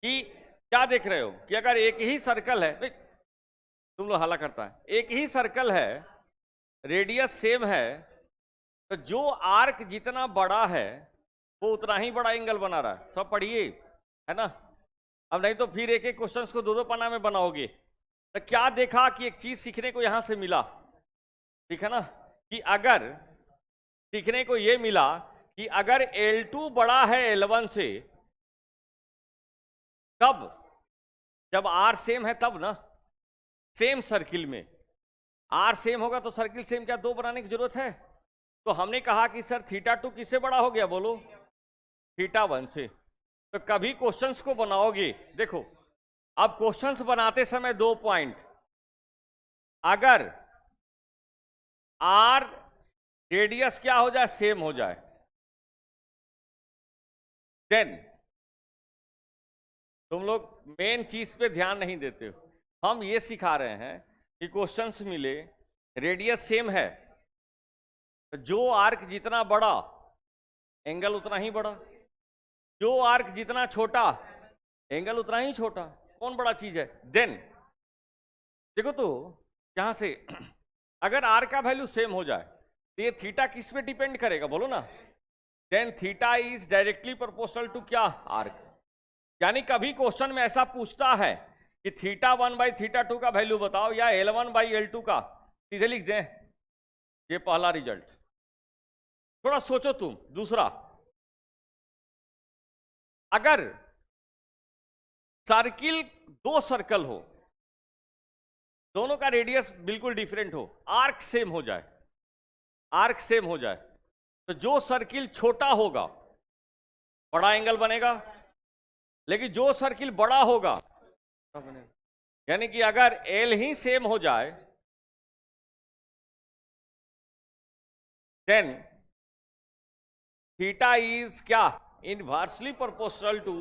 कि क्या देख रहे हो कि अगर एक ही सर्कल है, तुम लोग हल्ला करता है, एक ही सर्कल है, रेडियस सेम है, तो जो आर्क जितना बड़ा है वो उतना ही बड़ा एंगल बना रहा है। सब पढ़िए, है ना। अब नहीं तो फिर एक एक क्वेश्चंस को दो दो पन्ना में बनाओगे। तो क्या देखा कि एक चीज सीखने को यहां से मिला, ठीक है ना, कि अगर सीखने को यह मिला कि अगर L2 बड़ा है L1 से, कब? जब R सेम है तब ना। सेम सर्किल में R सेम होगा तो सर्किल सेम, क्या दो बनाने की जरूरत है? तो हमने कहा कि सर θ2 किससे बड़ा हो गया, बोलो? θ1 से। तो कभी क्वेश्चंस को बनाओगे, देखो अब क्वेश्चंस बनाते समय 2 पॉइंट, अगर R रेडियस क्या हो जाए, सेम हो जाए, देन तुम लोग मेन चीज पे ध्यान नहीं देते हो। हम ये सिखा रहे हैं कि क्वेश्चंस मिले, रेडियस सेम है, तो जो आर्क जितना बड़ा एंगल उतना ही बड़ा, जो आर्क जितना छोटा एंगल उतना ही छोटा। कौन बड़ा चीज है? देन देखो तो यहां से अगर आर का वैल्यू सेम हो जाए तो ये थीटा किस पे डिपेंड करेगा, बोलो ना? Then theta is directly proportional to क्या, आर्क। यानी कभी क्वेश्चन में ऐसा पूछता है कि θ1/θ2 का वैल्यू बताओ या L1/L2 का, सीधे लिख दें, ये पहला रिजल्ट। थोड़ा सोचो तुम। दूसरा, अगर सर्किल, 2 सर्कल हो, दोनों का रेडियस बिल्कुल डिफरेंट हो, आर्क सेम हो जाए, आर्क सेम हो जाए, तो जो सर्किल छोटा होगा बड़ा एंगल बनेगा, लेकिन जो सर्किल बड़ा होगा बनेगा। यानी कि अगर एल ही सेम हो जाए देन थीटा इज क्या, इनवर्सली प्रोपोर्शनल टू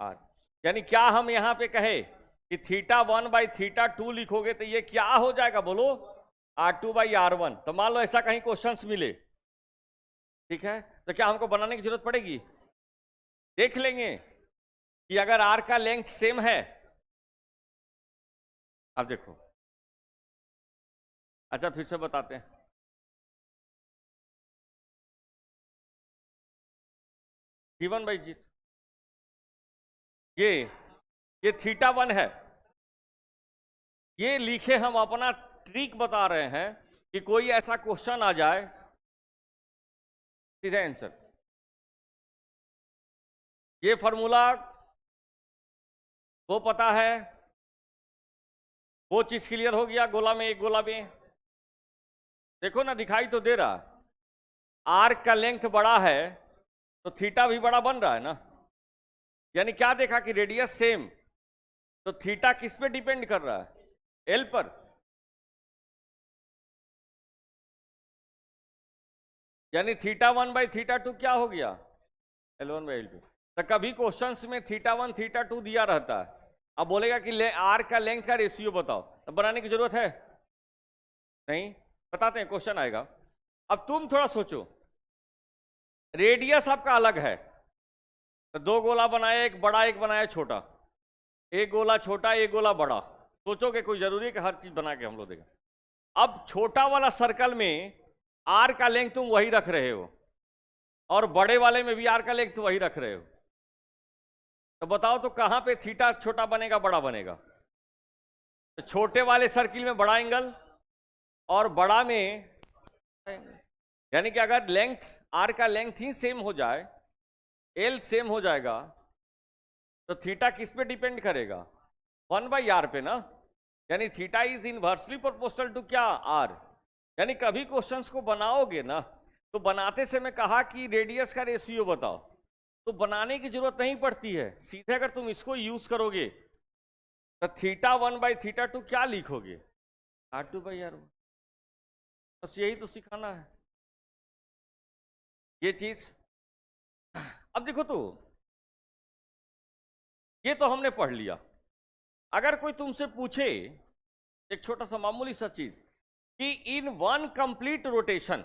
आर। यानी क्या हम यहां पे कहे कि θ1/θ2 लिखोगे तो ये क्या हो जाएगा, बोलो? R2/R1। तो मान लो ऐसा कहीं क्वेश्चंस मिले, ठीक है, तो क्या हमको बनाने की जरूरत पड़ेगी? देख लेंगे कि अगर आर का लेंथ सेम है। अब देखो, अच्छा फिर से बताते हैं। G1/G, ये θ1 है, ये लिखे हम अपना ट्रिक बता रहे हैं कि कोई ऐसा क्वेश्चन आ जाए, सीधा आंसर। ये फॉर्मूला वो पता है, वो चीज क्लियर हो गया। गोला में एक गोला में देखो ना, दिखाई तो दे रहा है, आर्क का लेंथ बड़ा है तो थीटा भी बड़ा बन रहा है ना। यानी क्या देखा कि रेडियस सेम, तो थीटा किस पे डिपेंड कर रहा है, एल पर। यानी θ1/θ2 क्या हो गया, L1/L2। तो कभी क्वेश्चंस में θ1 θ2 दिया रहता है, अब बोलेगा कि आर का लेंथ का रेशियो बताओ, तो बनाने की जरूरत है नहीं, बताते हैं, क्वेश्चन आएगा। अब तुम थोड़ा सोचो, रेडियस आपका अलग है, तो 2 गोला बनाया, एक बड़ा एक बनाया छोटा, एक गोला छोटा एक गोला बड़ा। सोचोगे कोई जरूरी है कि हर चीज बना के हम लोग देगा? अब छोटा वाला सर्कल में आर का लेंथ तुम वही रख रहे हो, और बड़े वाले में भी आर का लेंथ वही रख रहे हो, तो बताओ तो कहां पे थीटा छोटा बनेगा, बड़ा बनेगा? तो छोटे वाले सर्किल में बड़ा एंगल और बड़ा में, यानी कि अगर लेंथ, आर का लेंथ ही सेम हो जाए, एल सेम हो जाएगा, तो थीटा किस पे डिपेंड करेगा, 1/r पे ना। यानी theta is inversely proportional to क्या, आर। यानी कभी क्वेश्चंस को बनाओगे ना, तो बनाते समय कहा कि रेडियस का रेशियो बताओ, तो बनाने की जरूरत नहीं पड़ती है, सीधे अगर तुम इसको यूज करोगे तो θ1/θ2 क्या लिखोगे, R2/R1। बस यही तो सिखाना है ये चीज। अब देखो तो ये तो हमने पढ़ लिया। अगर कोई तुमसे पूछे एक छोटा सा मामूली सा चीज कि इन 1 कंप्लीट रोटेशन,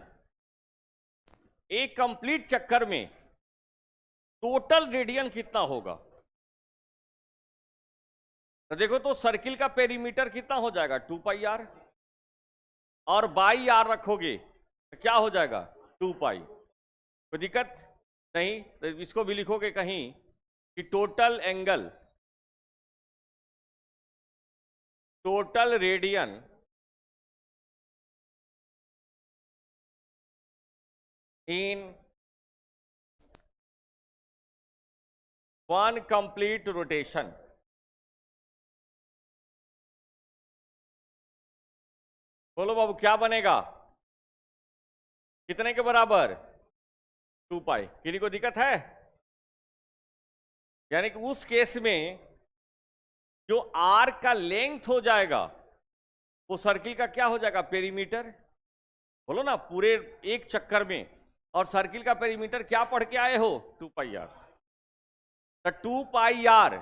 एक कंप्लीट चक्कर में टोटल रेडियन कितना होगा, तो देखो तो सर्किल का पेरीमीटर कितना हो जाएगा, 2πr, और बाई आर रखोगे तो क्या हो जाएगा 2 पाई। कोई दिक्कत नहीं। तो इसको भी लिखोगे कहीं कि टोटल एंगल, टोटल रेडियन इन 1 कंप्लीट रोटेशन। बोलो बाबू क्या बनेगा, कितने के बराबर 2 पाई। किसी को दिक्कत है? यानी कि उस केस में जो आर का लेंथ हो जाएगा वो सर्किल का क्या हो जाएगा, पेरीमीटर। बोलो ना, पूरे एक चक्कर में। और सर्किल का पेरीमीटर क्या पढ़ के आए हो, 2 पाई आर। तो 2 पाई आर,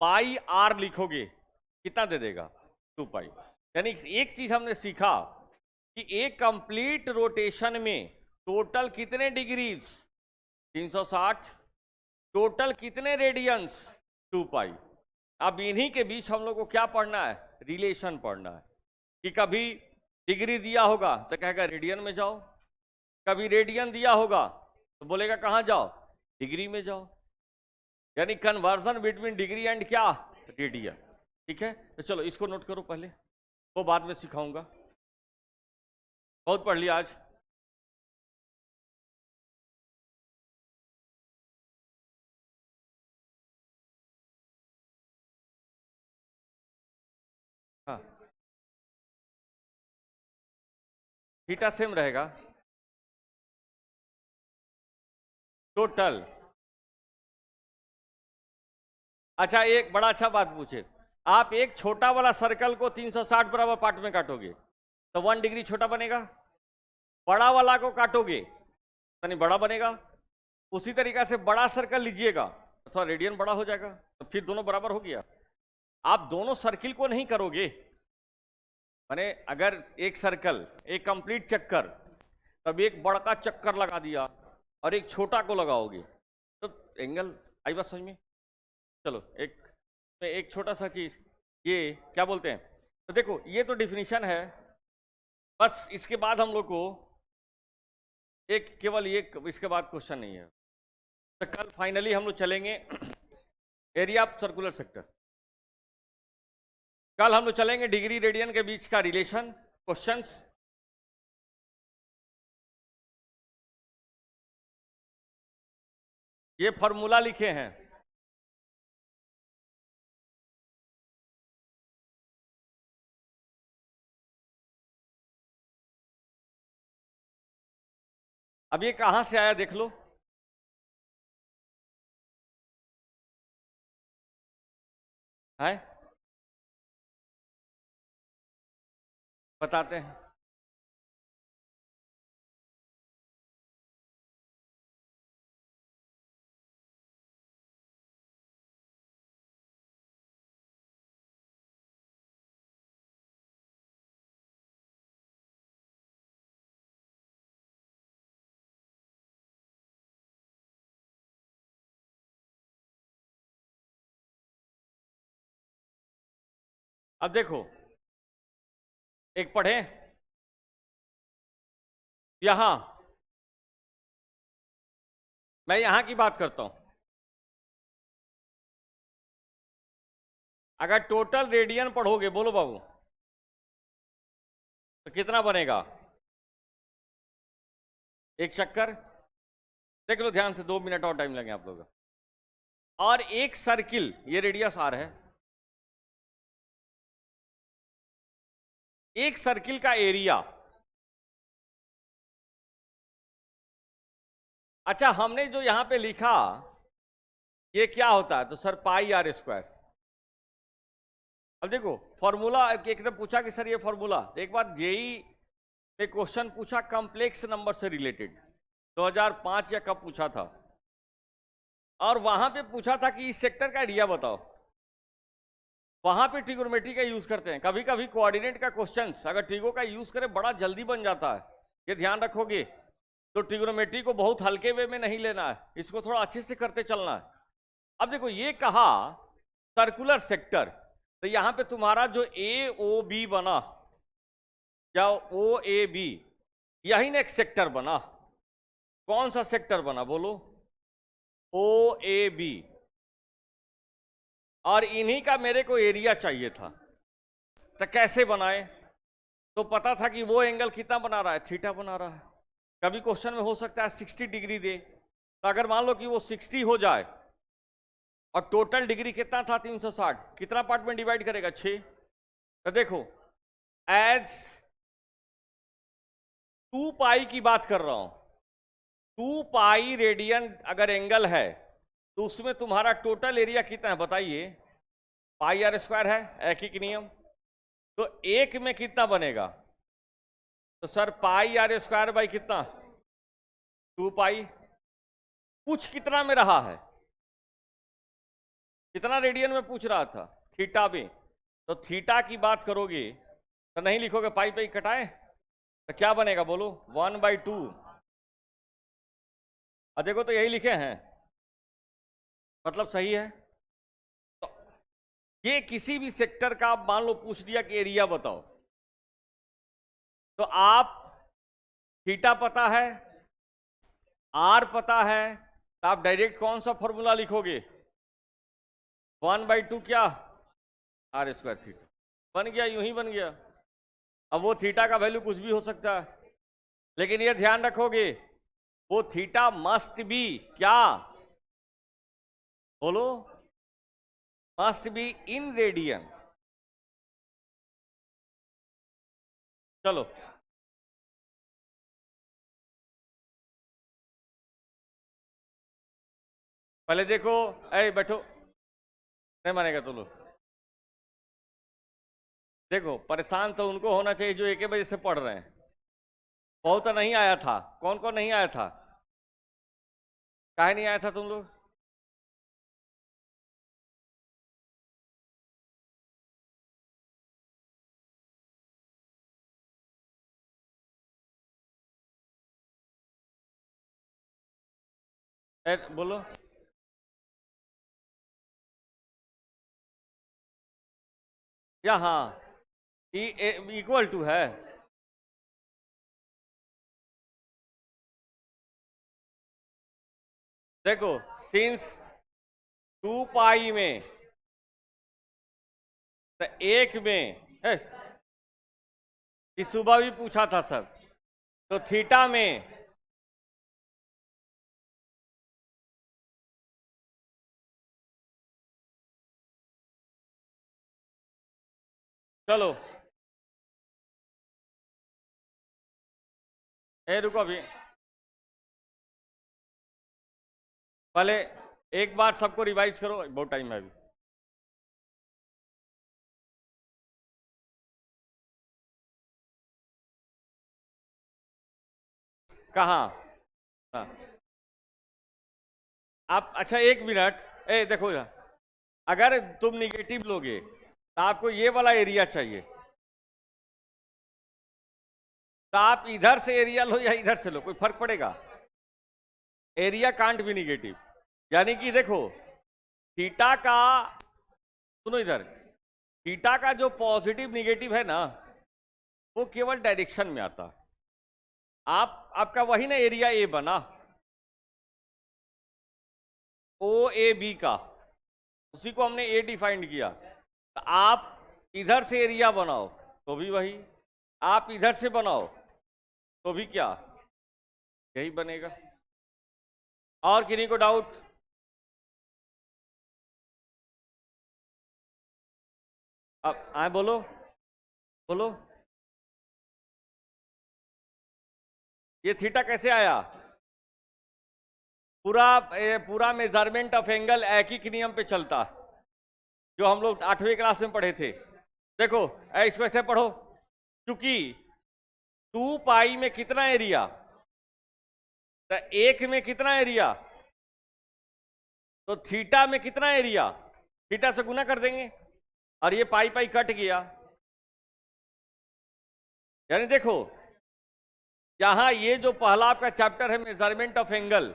पाई आर लिखोगे कितना दे देगा 2 पाई। यानी एक चीज हमने सीखा कि एक कंप्लीट रोटेशन में टोटल कितने डिग्रीज 360, टोटल कितने रेडियंस 2 पाई। अब इन्हीं के बीच हम लोग को क्या पढ़ना है, रिलेशन पढ़ना है। कि कभी डिग्री दिया होगा तो कहेगा रेडियन में जाओ, कभी रेडियन दिया होगा तो बोलेगा कहां जाओ, डिग्री में जाओ। यानी कन्वर्जन बिटवीन डिग्री एंड क्या, रेडियन। ठीक है, तो चलो इसको नोट करो पहले, वो बाद में सिखाऊंगा। बहुत पढ़ लिया आज। हाँ, थीटा सेम रहेगा टोटल। अच्छा, एक बड़ा अच्छा बात पूछे, आप एक छोटा वाला सर्कल को 360 बराबर पार्ट में काटोगे तो 1 डिग्री छोटा बनेगा, बड़ा वाला को काटोगे तो नहीं बड़ा बनेगा। उसी तरीका से बड़ा सर्कल लीजिएगा तो रेडियन बड़ा हो जाएगा, तो फिर दोनों बराबर हो गया। आप दोनों सर्किल को नहीं करोगे, माने अगर एक सर्कल, एक कंप्लीट चक्कर, तब एक बड़ा चक्कर लगा दिया और एक छोटा को लगाओगे तो एंगल आई बात समझ में। चलो एक छोटा सा चीज, ये क्या बोलते हैं, तो देखो ये तो डिफिनीशन है। बस इसके बाद हम लोग को एक, केवल ये, इसके बाद क्वेश्चन नहीं है। तो कल फाइनली हम लोग चलेंगे एरिया ऑफ सर्कुलर सेक्टर। कल हम लोग चलेंगे डिग्री रेडियन के बीच का रिलेशन, क्वेश्चंस। ये फॉर्मूला लिखे हैं, अब ये कहां से आया देख लो। है, बताते हैं। अब देखो, एक पढ़े यहां, मैं यहां की बात करता हूं। अगर टोटल रेडियन पढ़ोगे, बोलो बाबू, तो कितना बनेगा एक चक्कर। देख लो ध्यान से, 2 मिनट और टाइम लगे आप लोगों का। और एक सर्किल, ये रेडियस आर है, एक सर्किल का एरिया। अच्छा, हमने जो यहां पे लिखा ये क्या होता है, तो सर पाई आर स्क्वायर। अब देखो फॉर्मूला, एक ने पूछा कि सर ये फॉर्मूला, तो एक बार जेई ने क्वेश्चन पूछा कॉम्प्लेक्स नंबर से रिलेटेड, 2005 या कब पूछा था, और वहां पे पूछा था कि इस सेक्टर का एरिया बताओ। वहां पे ट्रिगोनोमेट्री का यूज करते हैं। कभी कभी कोऑर्डिनेट का क्वेश्चन अगर ट्रिगो का यूज करें बड़ा जल्दी बन जाता है, ये ध्यान रखोगे। तो ट्रिगोनोमेट्री को बहुत हल्के वे में नहीं लेना है, इसको थोड़ा अच्छे से करते चलना है। अब देखो ये कहा सर्कुलर सेक्टर, तो यहां पे तुम्हारा जो ए ओ बी बना, क्या ओ ए बी, यही ना एक सेक्टर बना। कौन सा सेक्टर बना बोलो? ओ ए बी। और इन्हीं का मेरे को एरिया चाहिए था, तो कैसे बनाए? तो पता था कि वो एंगल कितना बना रहा है, थीटा बना रहा है। कभी क्वेश्चन में हो सकता है 60 डिग्री दे, तो अगर मान लो कि वो 60 हो जाए और टोटल डिग्री कितना था 360, कितना पार्ट में डिवाइड करेगा? 6। तो देखो, एज 2 पाई की बात कर रहा हूं, 2 पाई रेडियन अगर एंगल है तो उसमें तुम्हारा टोटल एरिया कितना है बताइए? पाई आर स्क्वायर है, एक ही नियम। तो एक में कितना बनेगा? तो sir pi R square by कितना? 2 पाई। पूछ कितना में रहा है? कितना रेडियन में पूछ रहा था? थीटा में। तो थीटा की बात करोगे तो नहीं लिखोगे पाई पाई कटाए, तो क्या बनेगा बोलो? 1/2। और देखो तो यही लिखे हैं, मतलब सही है। तो ये किसी भी सेक्टर का आप मान लो पूछ दिया कि एरिया बताओ, तो आप थीटा पता है, आर पता है, तो आप डायरेक्ट कौन सा फॉर्मूला लिखोगे? 1/2 क्या? R square theta. बन गया, यूं ही बन गया। अब वो थीटा का वैल्यू कुछ भी हो सकता है, लेकिन ये ध्यान रखोगे वो थीटा मस्ट बी क्या? बोलो, मस्ट बी इन रेडियन। चलो पहले देखो, ऐ बैठो, नहीं मानेगा तो लो। देखो, परेशान तो उनको होना चाहिए जो 1 बजे से पढ़ रहे हैं। बहुत तो नहीं आया था। कौन कौन नहीं आया था? काहे नहीं आया था तुम लोग? बोलो। या हाँ, इक्वल टू है। देखो, सिंस 2 पाई में, तो एक में है, इस सुबह भी पूछा था सब, तो थीटा में चलो रुको अभी, पहले एक बार सबको रिवाइज करो, बहुत टाइम है अभी। कहाँ? हाँ, आप अच्छा 1 मिनट, देखो यार, अगर तुम निगेटिव लोगे तो आपको ये वाला एरिया चाहिए, तो आप इधर से एरिया लो या इधर से लो, कोई फर्क पड़ेगा? एरिया कांट भी निगेटिव। यानी कि देखो, थीटा का, सुनो इधर, थीटा का जो पॉजिटिव निगेटिव है ना, वो केवल डायरेक्शन में आता है। आपका वही ना एरिया ए बना, ओ ए बी का, उसी को हमने ए डिफाइंड किया। तो आप इधर से एरिया बनाओ तो भी वही, आप इधर से बनाओ तो भी क्या, यही बनेगा। और किन्हीं को डाउट? अब आए, बोलो बोलो, ये थीटा कैसे आया? पूरा मेजरमेंट ऑफ एंगल एक ही नियम पे चलता है, जो हम लोग 8वीं क्लास में पढ़े थे। देखो, इसको ऐसे पढ़ो, चूंकि 2 पाई में कितना एरिया, तो एक में कितना एरिया, तो थीटा में कितना एरिया, थीटा से गुना कर देंगे, और ये पाई पाई कट गया। यानी देखो, यहां ये जो पहला आपका चैप्टर है मेजरमेंट ऑफ एंगल,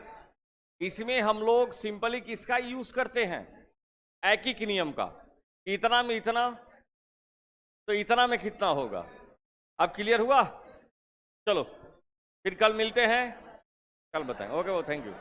इसमें हम लोग सिंपली किसका यूज करते हैं? एकिक नियम का। इतना में इतना, तो इतना में कितना होगा? अब क्लियर हुआ? चलो फिर कल मिलते हैं, कल बताएं। ओके वो, थैंक यू।